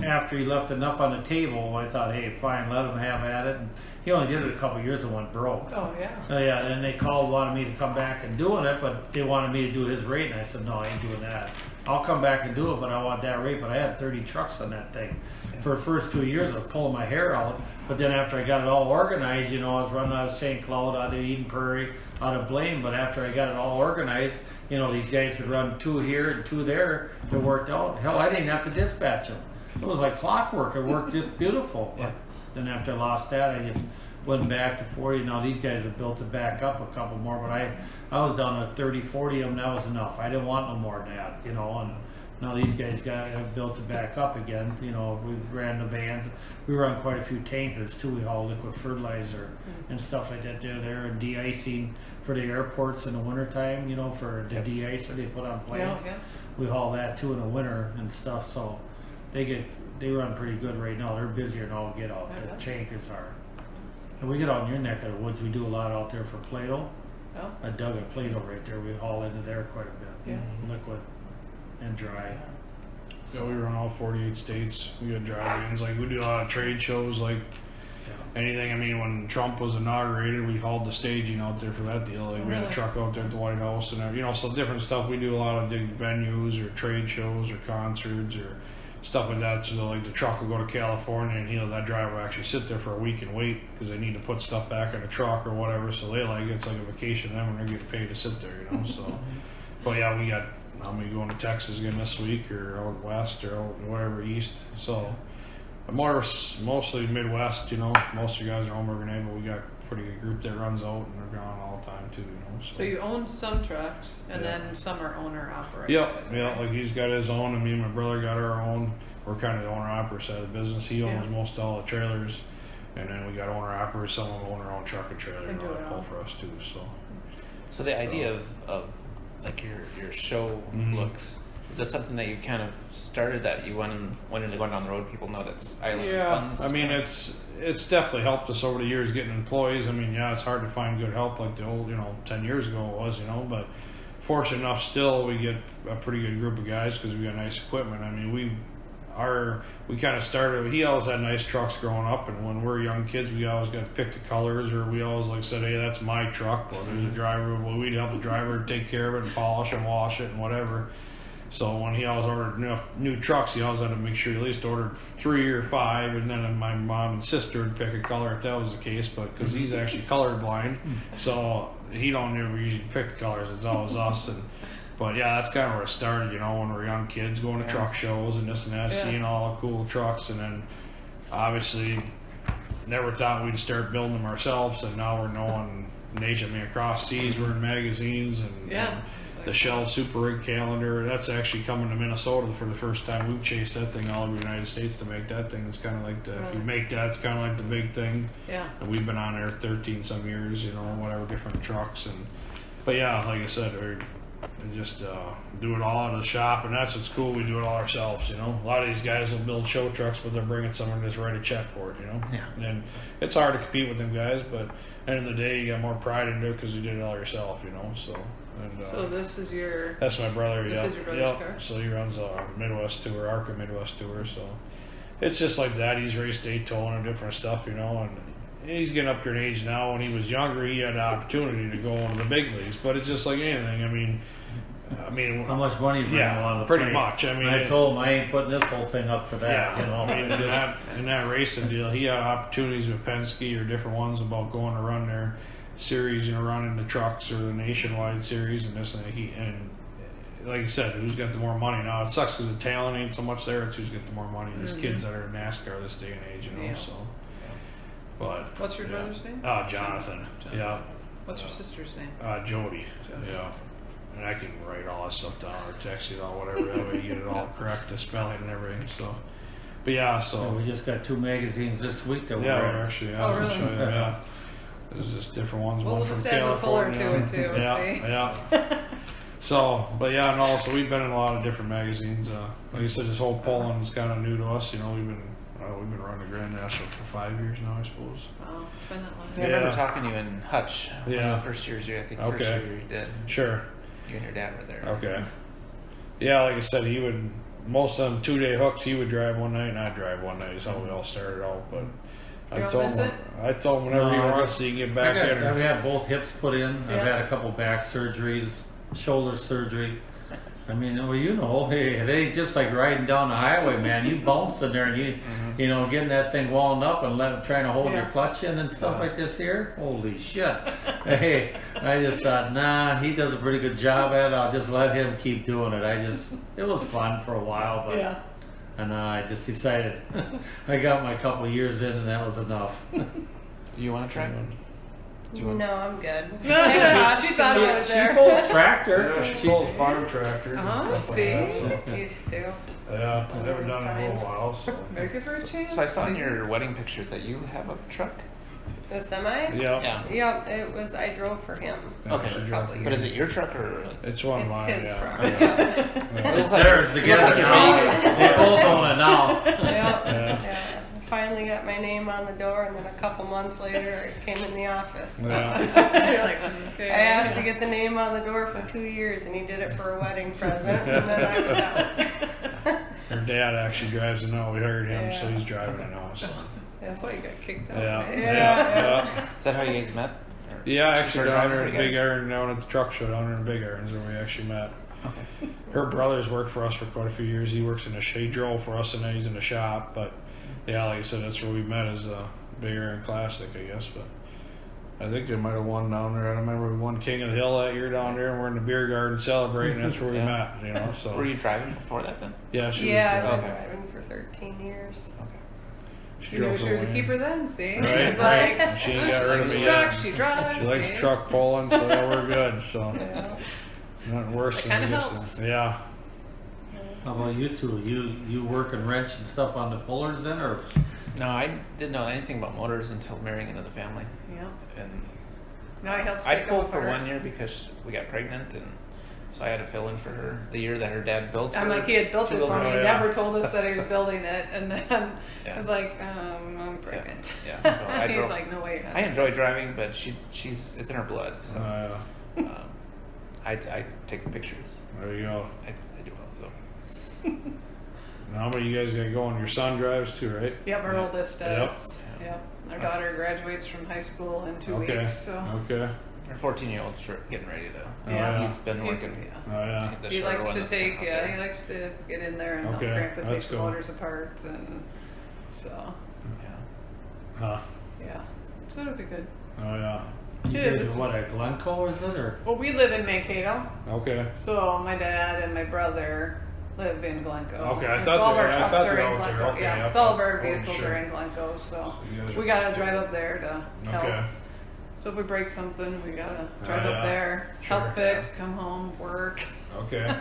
after he left enough on the table, I thought, hey, fine, let him have at it. And he only did it a couple years and went broke. Oh, yeah. Yeah, and they wanted me to come back and doing it, but they wanted me to do his rate, and I said, no, I ain't doing that. I'll come back and do it, but I want that rate. But I had 30 trucks on that thing. For the first 2 years, I was pulling my hair out, but then after I got it all organized, I was running out of St. Cloud, out of Eden Prairie, out of Blaine, but after I got it all organized, these guys would run 2 here and 2 there. It worked out. Hell, I didn't have to dispatch them. It was like clockwork. It worked just beautiful. But then after I lost that, I just went back to 40. Now these guys have built it back up a couple more, but I was down to 30, 40 of them. That was enough. I didn't want no more than that, and Now these guys have built it back up again. You know, we ran the vans. We run quite a few tankers too. We haul liquid fertilizer and stuff like that there and de-icing for the airports in the wintertime, you know, for the de-icer they put on planes. Yeah. We haul that too in the winter and stuff, so they run pretty good right now. They're busier than all get out. The tankers are. And we get out in your neck of the woods. We do a lot out there for Plato. Oh. I dug a Plato right there. We haul into there quite a bit. Yeah. Liquid and dry. So we run all 48 states. We got drive-ins. Like, we do a lot of trade shows, like anything. I mean, when Trump was inaugurated, we hauled the staging out there for that deal. Like, we had a truck out there at the White House and, you know, so different stuff. We do a lot of big venues or trade shows or concerts or stuff like that. So, like, the truck will go to California and, you know, that driver will actually sit there for a week and wait because they need to put stuff back in the truck or whatever. So they like it's like a vacation then when they're getting paid to sit there, you know. So, but yeah, we got. I'm gonna be going to Texas again this week, or out west, or out whatever east. So, mostly Midwest. You know, most of you guys are Homer Grenade, but we got a pretty good group that runs out, and they're gone all the time too. You know. So you own some trucks, and then some are owner operated. Yeah. Like he's got his own, and me and my brother got our own. We're kind of the owner operator side of the business. He owns most all the trailers, and then we got owner operators. Some of them own their own truck and trailer. And do it all for us too. So the idea of like your show looks, is that something that you kind of started that you went into going down the road? People know that's Eilen Sons. I mean it's definitely helped us over the years getting employees. I mean, it's hard to find good help like the old 10 years ago it was, but fortunate enough still we get a pretty good group of guys because we got nice equipment. I mean we kind of started. He always had nice trucks growing up, and when we were young kids, we always got to pick the colors, or we always said, "Hey, that's my truck." Well, there's a driver. Well, we'd help the driver take care of it and polish and wash it and whatever. So when he always ordered new trucks, he always had to make sure he at least ordered 3 or 5, and then my mom and sister would pick a color if that was the case. But because he's actually colorblind, so he don't ever usually pick the colors. It's always us. But yeah, that's kind of where it started, when we were young kids, going to truck shows and this and that, seeing all the cool trucks, and then obviously never thought we'd start building them ourselves, and now we're knowing nation. I mean, across seas, we're in magazines, and the Shell Super Rig calendar, that's actually coming to Minnesota for the first time. We've chased that thing all over the United States to make that thing. It's kind of like if you make that, it's kind of like the big thing. Yeah. And we've been on there 13 some years, whatever, different trucks. But yeah, like I said, we just do it all out of the shop, and that's what's cool. We do it all ourselves, A lot of these guys will build show trucks, but they're bringing someone to just write a check for it, Yeah. And it's hard to compete with them guys, but at the end of the day, you got more pride in it because you did it all yourself, So. So this is your. That's my brother. This is your brother's car. So he runs a Midwest tour, ARCA Midwest tour. So it's just like that. He's raced Daytona and different stuff, and he's getting up to an age now. When he was younger, he had the opportunity to go into the big leagues. But it's just like anything. I mean, how much money you bring on the pretty plate. much. I told him I ain't putting this whole thing up for that. In that racing deal, he had opportunities with Penske or different ones about going to run their series, running the trucks or the nationwide series and this and like you said, who's got the more money now? It sucks because the talent ain't so much there. It's who's got the more money. These kids that are in NASCAR this day and age, So, but what's your brother's name? Jonathan. Yeah. What's your sister's name? Jody. Yeah. And I can write all that stuff down or text it or whatever. That way you get it all correct, the spelling and everything. So, but yeah. So we just got 2 magazines this week that we're actually. Oh, really? Yeah. There's just different ones. Well, one we'll from just add a puller to it too. Yeah. So, but yeah, and also we've been in a lot of different magazines. Like I said, this whole Poland is kind of new to us. We've been running the Grand National for 5 years now, I suppose. Wow, it's been that long. I remember talking to you in Hutch. One of the first years first year you did. Sure. You and your dad were there. Okay. Yeah, like I said, most of them 2-day hooks, he would drive one night and I'd drive one night is how we all started out. But I told him whenever he wants so you can get back in. I've had both hips put in. I've had a couple back surgeries, shoulder surgery. I mean, hey, it ain't just like riding down the highway, man. You bounce in there and getting that thing wound up and trying to hold your clutch in and stuff like this here. Holy shit. Hey, I just thought, nah, he does a pretty good job at it. I'll just let him keep doing it. It was fun for a while, but and I just decided I got my couple years in and that was enough. Do you want to try? No, I'm good. She thought about it She there. pulls tractor. Yeah, she pulls farm tractors and Oh, stuff see? like that. So, Used to. yeah, I've never done it in a little while. So. Better give her a chance. So I saw in your wedding pictures that you have a truck. The semi? Yeah. Yeah, it was, I drove for him. Okay. she Couple drove- But is it your truck or? It's one of It's mine. his Yeah. truck. Yeah. Yeah. It's theirs together like you're now. making They both own it now. Yeah. I finally got my name on the door, and then a couple months later, I came in the office. Yeah. You're like, okay. I asked to get the name on the door for 2 years, and he did it for a wedding present, and then I was out. Her dad actually drives it now. We hired him, so Yeah. he's driving it now. So. That's why you got kicked out. Yeah. right? Yeah. Is that how you guys met? Or Yeah, she actually started down driving there for at you Big guys? Iron, down at the truck show down there in Big Irons where we actually met. Her brothers worked for us for quite a few years. He works in the he drove for us and then he's in the shop. But yeah, like I said, that's where we met as a Big Iron Classic, I guess. But I think they might have won down there. I remember we won King of the Hill that year down there, and we're in the beer garden celebrating. That's where we Yeah. met, you know. So Were you driving before that then? yeah, she Yeah, was I've been Okay. driving for 13 years. Okay. she You knew drove she the was a Wayne. keeper then, see? Right, It's right. like, She ain't got rid of she me trucks, yet. she drives, She likes see? truck pulling, so yeah, we're good. So Yeah. nothing worse That than kinda just helps. yeah. How about you two? You work and wrench and stuff on the pullers then, or? No, I didn't know anything about motors until marrying into the family. Yeah. And No, I helped I take them pulled for apart. 1 year because we got pregnant, and so I had to fill in for her the year that her dad built I'm her like, he had built it for two-wheeler. me. He Oh, yeah. never told us that he was building it. And then Yeah. I was like, I'm pregnant. Yeah, so I He's drove. like, no way. I enjoy driving, but she's it's in her blood. So um, I take the pictures. There you go. I do well. So Now, how many of you guys got going? Your son drives too, right? Yep, our oldest Yep. does. Yep. Our daughter graduates from high school in 2 Okay. weeks. So Okay. our 14-year-old's getting ready to. Yeah. He's been working. yeah. Oh yeah. The He shorter likes one to that's take, been out there. he likes to get in there and help Okay, Grandpa that's take the cool. motors apart. And so, Yeah. Huh. yeah. So it'll be good. Oh yeah. You It is, guys, it's- what, at Glencoe is it, or? Well, we live in Mankato. Okay. So my dad and my brother live in Glencoe. Okay, I And thought so all of they- our I trucks thought are they in were out there. Glencoe. Okay, Yeah, yep, so all of yep. our Oh, vehicles sure. are in Glencoe. So So you guys we gotta drive up there to help. Okay. So if we break something, we gotta drive yeah. up there, Sure. help fix, come home, work, Okay.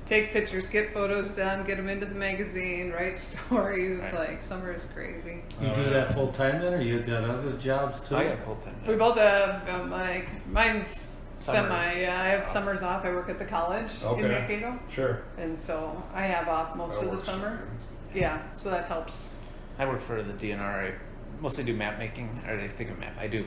take pictures, get photos done, get them into the magazine, write stories. It's Right. like summer is crazy. You Oh, do yeah. that full time then, or you got other jobs too? I got full time. We both have like mine's Summers semi. Yeah, I have off. summers off. I work at the college Okay. in Mankato, Sure. and so I have off most That of the works. summer. Yeah, so that helps. I work for the DNR. I mostly do map making, or I think of map. I do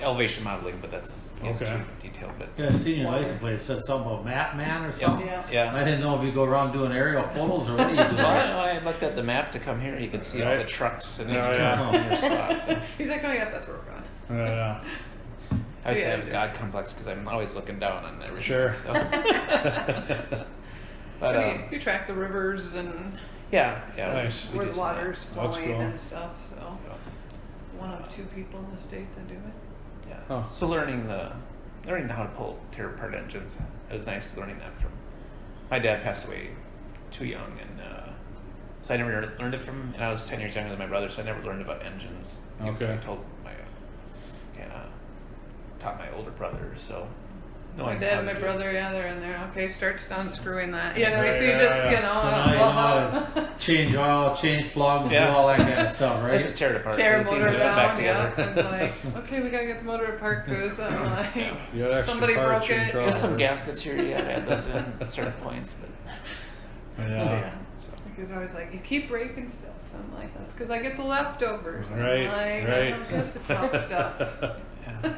elevation modeling, but that's Okay. too detailed. But Yeah, I seen your license plate. It said something about map man or something. Yeah. yeah. I didn't know if you go around doing aerial photos or what do you do? Well, when I looked at the map to come here, you could see all Right. the trucks and Oh, yeah. in your spots. So. He's like, oh yeah, that's where we're going. Yeah. I used to Yeah, have a yeah. God complex because I'm always looking down on everything. Sure. So. But I mean, you track the rivers and yeah, yeah. Nice. we where do the some of that. water's That's flowing cool. and stuff. So So, one of 2 people in the state that do it. yeah. Huh. So learning how to tear apart engines. It was nice learning that from. My dad passed away too young, and so I never learned it from him. And I was 10 years younger than my brother, so I never learned about engines. Okay. I told my taught my older brother. So My knowing dad how and my to do- brother, yeah, they're in there. Okay, start unscrewing that. You know, Right, so you yeah, just, yeah. you know, So now you know how to change oil, change plugs, Yeah. do all that kind of stuff, Let's right? just tear it apart. tear a 'cause it's easy motor to put it back down. Yeah, together. and like, okay, we gotta get the motor apart because I'm like, You got extra somebody parts, broke you're in it. trouble. Just some gaskets here. You gotta add those in at certain points, but Yeah. so. Because they're always like, you keep breaking stuff. I'm like, that's because I get the leftovers. I'm Right, like, I right. don't get the top stuff. Yeah.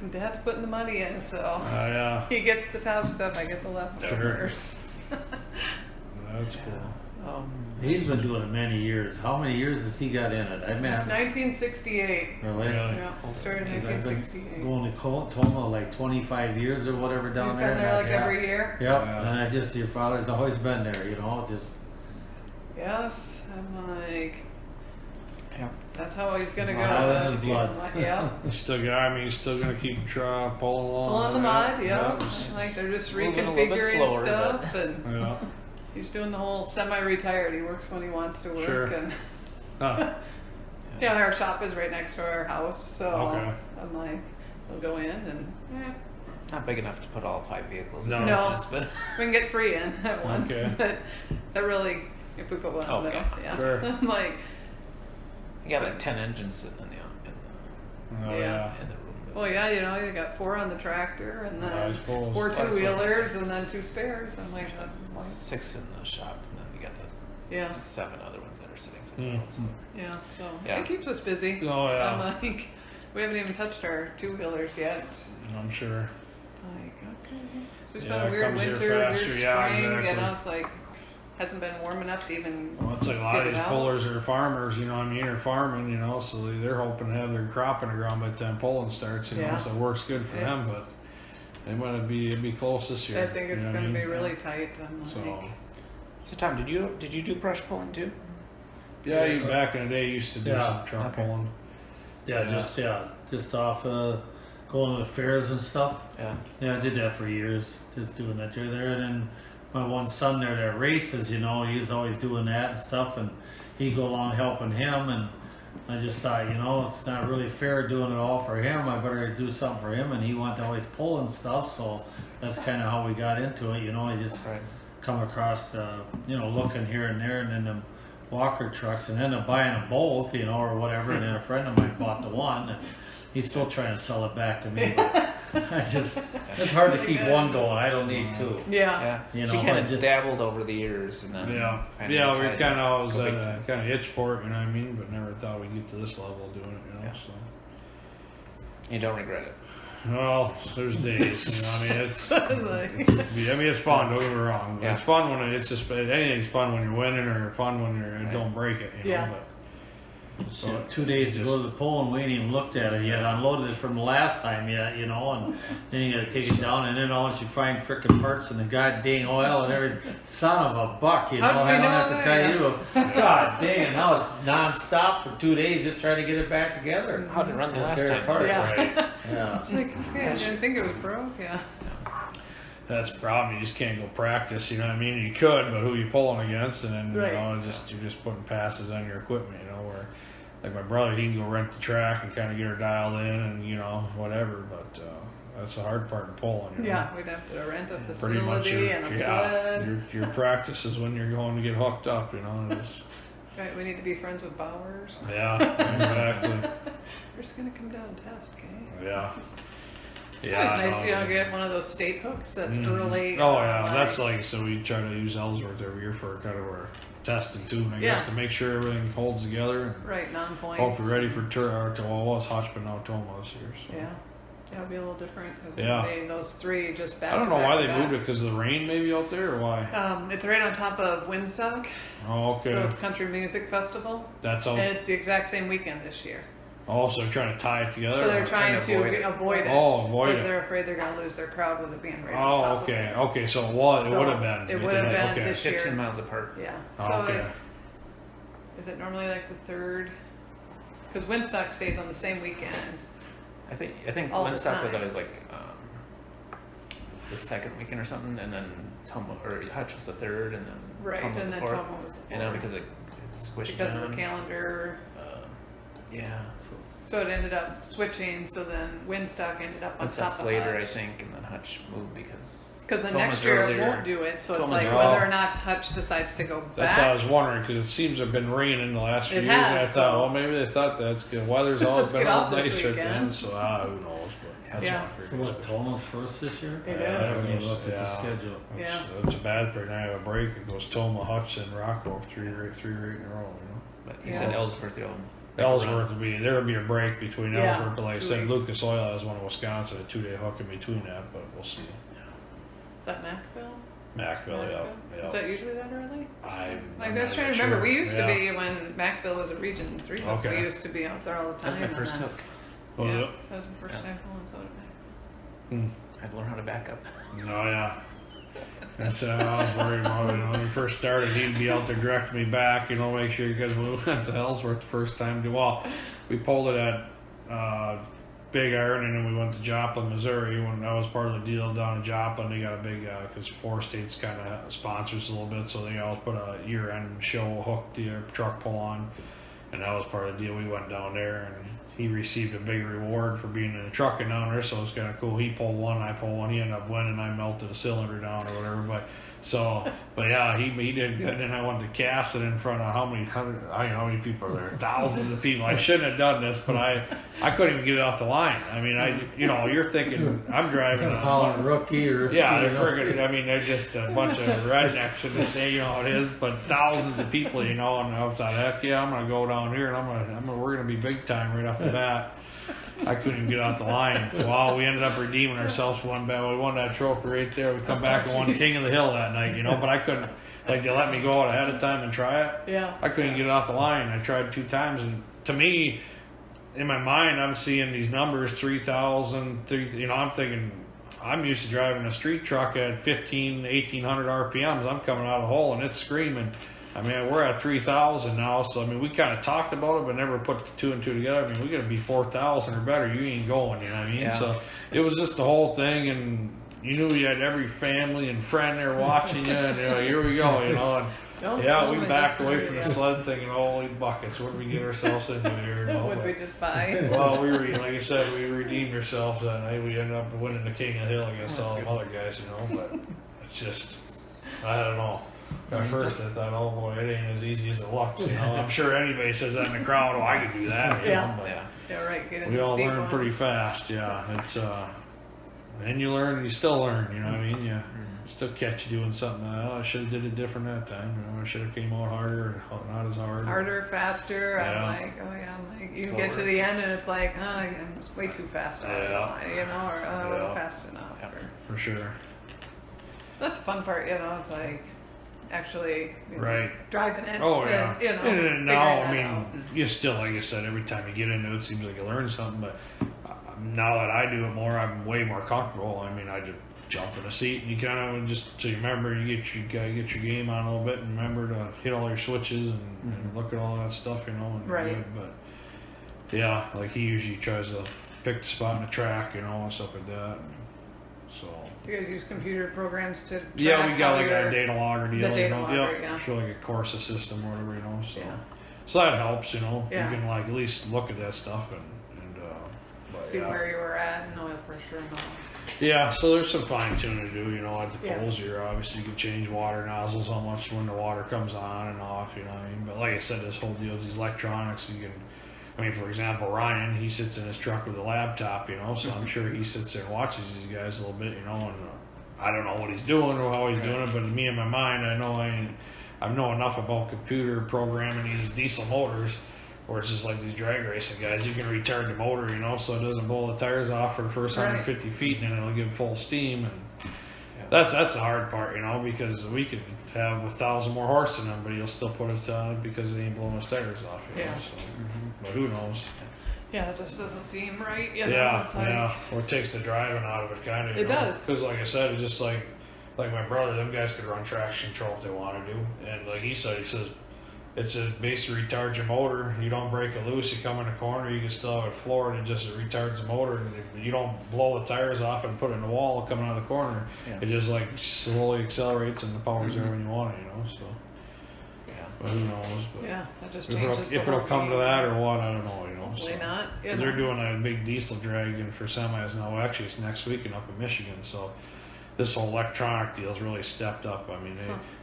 And Dad's putting the money in, so Oh yeah. he gets the top stuff. I get the leftovers. That's cool. He's been doing it many years. How many years has he got in it? I mean, It's 1968. really? Really? Yeah, started in 'Cause I've been 1968. going to Toma like 25 years or whatever down He's there. been there and like yeah. every year. Yep, Yeah. and I just, your father's always been there, you know, just, Yes, I'm like, Yeah. that's how he's gonna go. Mile in his That's- blood. Yeah. He's still got. I mean, he's still gonna keep pulling along. Pulling the mud, yeah. Yeah. Like they're just Moving a little bit reconfiguring slower, stuff, and Yeah. he's doing the whole semi-retired. He works when he wants to work, Sure. and Huh. Yeah, our shop is right next to our house, so Okay. I'm like, we'll go in and Not big enough to put all 5 vehicles No. in. No. Once, but we can get 3 in at once. Okay. But that really, if we put one in the middle, yeah. Sure. I'm like, you got like 10 engines sitting in Oh, Yeah. yeah. the room. well, yeah, you got 4 on the tractor and I then suppose. 4 I suppose two-wheelers and then 2 spares. I'm like, 6 in the shop, and then we got the yeah, 7 other ones that are sitting somewhere else. yeah. So Yeah. it keeps us busy. Oh, yeah. I'm like, we haven't even touched our two-wheelers yet. I'm sure. Like, okay. It's just Yeah, been a it weird comes here winter, weird faster, spring. yeah, You exactly. know, it's like hasn't been warm enough to even. Well, it's like a lot Get of it these out. pullers are farmers, you know what I mean, or farming, you know, so they're hoping to have their crop in the ground by the time pulling starts, you Yeah. know, so it works good for them, but It's- they might be close this year. I think it's you know going to what I be mean? really tight. I'm So, like, So Tom, did you do brush pulling too? yeah, you back in the day used to do Yeah. some truck Okay. pulling. Just off going to the fairs and stuff. Yeah. Yeah, I did that for years, just doing that there. And then my one son there that races, you know, he was always doing that and stuff, and he'd go along helping him. And I just thought, you know, it's not really fair doing it all for him. I better do something for him. And he wanted to always pull and stuff, so that's kind of how we got into it. You know, I just Right. come across, you know, looking here and there, and then the Walker trucks, and ended up buying them both, you know, or whatever. And then a friend of mine bought the one. And he's still trying to sell it back to me. But it's hard to keep one going. I don't need two. yeah. Yeah. You She know, kind I of just- dabbled over the years, and then Yeah, finally yeah, we decided kind to of always go big had a time. kind of itch for it, you know what I mean, but never thought we'd get to this level of doing it, you know, Yeah. so. You don't regret it. Well, there's days, you know, I mean, Like, it's fun, don't get me wrong. Yeah. It's fun when it's just, anything's fun when you're winning or fun when you're, Right. don't break it, you know, Yeah. but. So 2 days ago, the pole, we ain't even looked at it yet. Unloaded it from the last time yet, you know, and then you gotta take it down, and then once you find frickin' parts and the goddamn oil and everything, son of a buck, you know. How do we I don't know have to that? tell you. God damn, now it's nonstop for 2 days just trying to get it back together. How'd it run the last Tear time? apart. Yeah. Right. Yeah. it's like, okay, I didn't think it was broke. Yeah. That's the problem. You just can't go practice. You know what I mean? You could, but who you pulling against? And then Right. you know, you're just putting passes on your equipment. You know, where like my brother, he can go rent the track and kind of get her dialed in, and you know whatever. But that's the hard part in pulling. You know? Yeah, we'd have to rent a Pretty much facility and a sled. your practice is when you're going to get hooked up. You know. And it's, Right, we need to be friends with Bowers. yeah, exactly. We're just gonna come down and test, okay? Yeah. It's nice, you know, get one of those state hooks that's Mhm. early. Oh yeah, that's like so we try to use Ellsworth every year for kind of our testing too, and I guess Yeah. to make sure everything holds together. Right, non-points. Hope we're ready for well, it was Hutch, but now Toma this year. So. Yeah. Yeah, it'll be a little different because Yeah. we made those 3 just back I don't to know back why to they back. moved it because of the rain maybe out there or why. It's right on top of Woodstock, Oh, okay. so it's Country Music Festival, That's all. and it's the exact same weekend this year. Also trying to tie it together. So they're or- trying to avoid it. Oh, avoid because it. they're afraid they're going to lose their crowd with it being right on Oh, top okay. of it. Okay, so it was. It So would have been. it would have been okay. this year. 15 miles apart. Yeah. Oh, So okay. is it normally like the 3rd? Because Woodstock stays on the same weekend. I think All the Woodstock was time. always like the second weekend or something, and then Toma or Hutch was the 3rd, and then Right, Toma was and the then 4th. Toma was the 4th. And now because it switched because down. of the calendar. Yeah. So it ended up switching, so then Woodstock ended up on top Woodstock's of later, I Hutch. think, and then Hutch moved because Because the Toma's next year earlier. it won't do it, so Toma's it's like earlier. whether or not Hutch decides to go That's what I back. was wondering because it seems to have been raining the last few It years. And I has, thought, so- well, maybe they thought that's good. Weather's always Let's been get all off this nicer at the weekend. end, so who knows? But that's Yeah. not So very what, good. Toma's first this year? It Yeah, is. I haven't even it's- looked at the yeah. schedule. Yeah. It's bad for now. I have a break. It goes Toma, Hutch, and Rockwell three right in a row. You know. But you Yeah. said Ellsworth, the old Ellsworth would be there would be a break between Yeah, Ellsworth, but like I 2 said, weeks. Lucas Oil has one in Wisconsin, a 2-day hook in between that, but we'll see. Is that Macville? Macville, Is yeah. that usually that early? I'm Like, not I was trying to even remember. sure. We used Yeah. to be when Macville was a Region 3 hook. Okay. We used to be out there all the time. That's my and first then- hook. Oh, yeah, yeah. that was the first Yeah. time pulling soda back. Hmm. I had to learn how to back up. Oh yeah. That's what I was worried about. You know, when we first started, he'd be out there directing me back. You know, make sure because we went to Ellsworth the first time. Well, we pulled it at Big Iron, and then we went to Joplin, Missouri. When I was part of the deal down in Joplin, they got a big because 4 states kind of sponsors a little bit, so they always put a year-end show hook the truck pull on. and that was part of the deal. We went down there, and he received a big reward for being in the trucking down there, so it was kind of cool. He pulled one, I pulled one. He ended up winning. I melted a cylinder down or whatever, but yeah, he did good. And I went to cast it in front of how many people are there? Thousands of people. I shouldn't have done this, but I couldn't even get it off the line. I mean, you're thinking I'm driving a rookie or yeah, they're friggin'. I mean, they're just a bunch of rednecks in the state. You know how it is, but thousands of people. And I was like, heck yeah, I'm gonna go down here and we're gonna be big time right off the bat. I couldn't even get off the line. Well, we ended up redeeming ourselves one bad. We won that trophy right there. We come back and won King of the Hill that night, but I couldn't, they let me go out ahead of time and try it. Yeah. I couldn't get it off the line. I tried 2 times, and to me, in my mind, I'm seeing these numbers, 3,000, I'm thinking, I'm used to driving a street truck at 1,800 RPMs. I'm coming out of the hole and it's screaming. I mean, we're at 3,000 now, so I mean, we kind of talked about it, but never put 2 and 2 together. I mean, we got to be 4,000 or better. You ain't going, you know what I mean? Yeah. So it was just the whole thing, and you knew you had every family and friend there watching you, and here we go, And we backed away from the sled, thinking, "Holy buckets, what did we get ourselves into here?" What did we just buy? Well, like I said, we redeemed ourselves that night. We ended up winning the King of the Hill against all the other guys, But it's just, I don't know. At first, I thought, "Oh boy, it ain't as easy as it looks." I'm sure anybody says that in the crowd. Oh, I can do that. Yeah, right. Get in we the all learn sequence. pretty fast. Yeah, it's and you learn, and you still learn. You know what I mean? Yeah. Still catch you doing something. I should have did it different that time. I should have came out harder, or not as hard. Harder, faster. Yeah. I'm like, you get to the end and it's like, I'm way too fast out of the line, or fast enough. Yeah. For sure. That's the fun part, it's like actually driving it. Oh yeah. And now, I mean, out. you still, like I said, every time you get into it, it seems like you learn something. But now that I do it more, I'm way more comfortable. I mean, I just jump in a seat, and you kind of just, so you remember, you gotta get your game on a little bit, and remember to hit all your switches and look at all that stuff, and but yeah, like he usually tries to pick the spot on the track, and stuff like that. So you guys use computer programs to track we got like a data logger deal, logger, sure, like a Corsa system or whatever, so that helps, you can like at least look at that stuff and see where you were at and oil pressure and all. Yeah, so there's some fine tuning to do, at the poles here. Obviously, you can change water nozzles how much when the water comes on and off, you know what I mean? But like I said, this whole deal with these electronics, for example, Ryan, he sits in his truck with a laptop, so I'm sure he sits there and watches these guys a little bit, and I don't know what he's doing or how he's doing it, but in me in my mind, I know enough about computer programming these diesel motors. Or it's just like these drag racing guys. You can retard the motor, so it doesn't blow the tires off for the first 150 feet, and then it'll give full steam. And that's the hard part, because we could have 1,000 more horse than them, but he'll still put it on it because they ain't blowing his tires off. So, but who knows? Yeah, it just doesn't seem right. Or it takes the driving out of it, kind of. It does. Because, like I said, it's just like my brother. Them guys could run traction control if they want to do, and like he says. It's basically retards your motor. You don't break it loose. You come in the corner, you can still have it floored. It just retards the motor, and you don't blow the tires off and put it in the wall coming out of the corner. Yeah. It just like slowly accelerates, and the power's there when you want it. So. Yeah. But who knows? But that just changes. If it'll come to that or what, I don't know. Hopefully not. They're doing a big diesel drag for semis now. Actually, it's next weekend up in Michigan. So this whole electronic deal's really stepped up. I mean,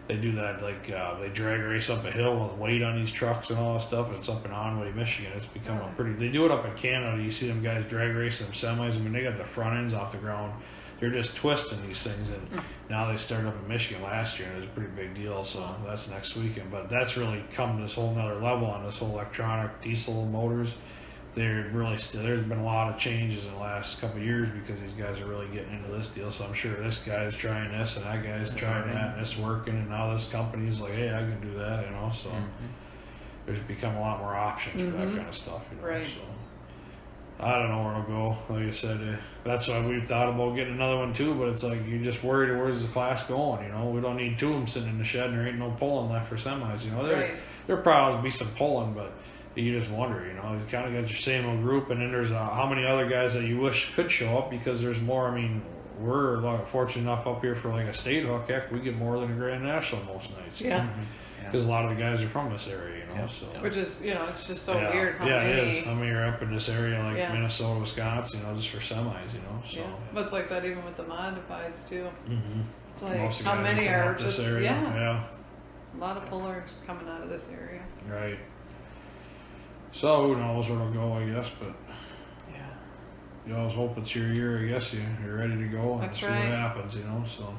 they do that, they drag race up a hill with weight on these trucks and all that stuff. It's up in Onway, Michigan. It's become they do it up in Canada. You see them guys drag racing them semis. I mean, they got the front ends off the ground. They're just twisting these things. And now they started up in Michigan last year, and it was a pretty big deal. So that's next weekend. But that's really come to this whole nother level on this whole electronic diesel motors. There's been a lot of changes in the last couple of years because these guys are really getting into this deal. So I'm sure this guy's trying this and that guy's trying that, and it's working, and now this company's like, hey, I can do that, So there's become a lot more options for that kind of stuff, Right. So I don't know where it'll go. Like I said, that's why we've thought about getting another one too. But it's like you're just worried, where's the class going? We don't need 2 of them sitting in the shed, and there ain't no pulling left for semis. There'll probably be some pulling, but you just wonder, you kind of got your same old group, and then there's how many other guys that you wish could show up because there's more. I mean, we're fortunate enough up here for like a state hook. Heck, we get more than a Grand National most nights. Yeah. because a lot of the guys are from this area, you know. Yep. So Which is, it's just so yeah. weird how yeah, many. it is. I mean, you're up in this area like Yeah. Minnesota, Wisconsin, just for semis, So. Yeah, but it's like that even with the modifieds too. Mm-hmm. It's like Most of the how guys many come are up this just area. yeah. A lot of pullers coming out of this area. Right. So who knows where it'll go, I guess, but Yeah. you always hope it's your year, I guess. You're ready to go and That's see right. what happens, so.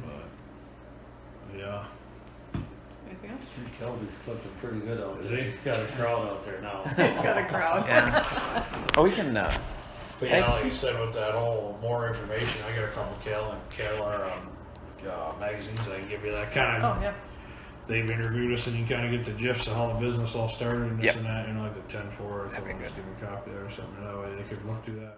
But yeah. Anything else? Kelby's clipping pretty good out Is there. he? He's got a crowd out there now. It's got a crowd. Yeah. Oh, we can. But yeah, like you said, with that whole more information, I got a couple magazines I can give you that kind of. Oh yeah. They've interviewed us, and you kind of get the gist of how the business all started and this Yep. and that. Like the 10-4. That'd be I'll good. just give them a copy there or something. That way they could look through that.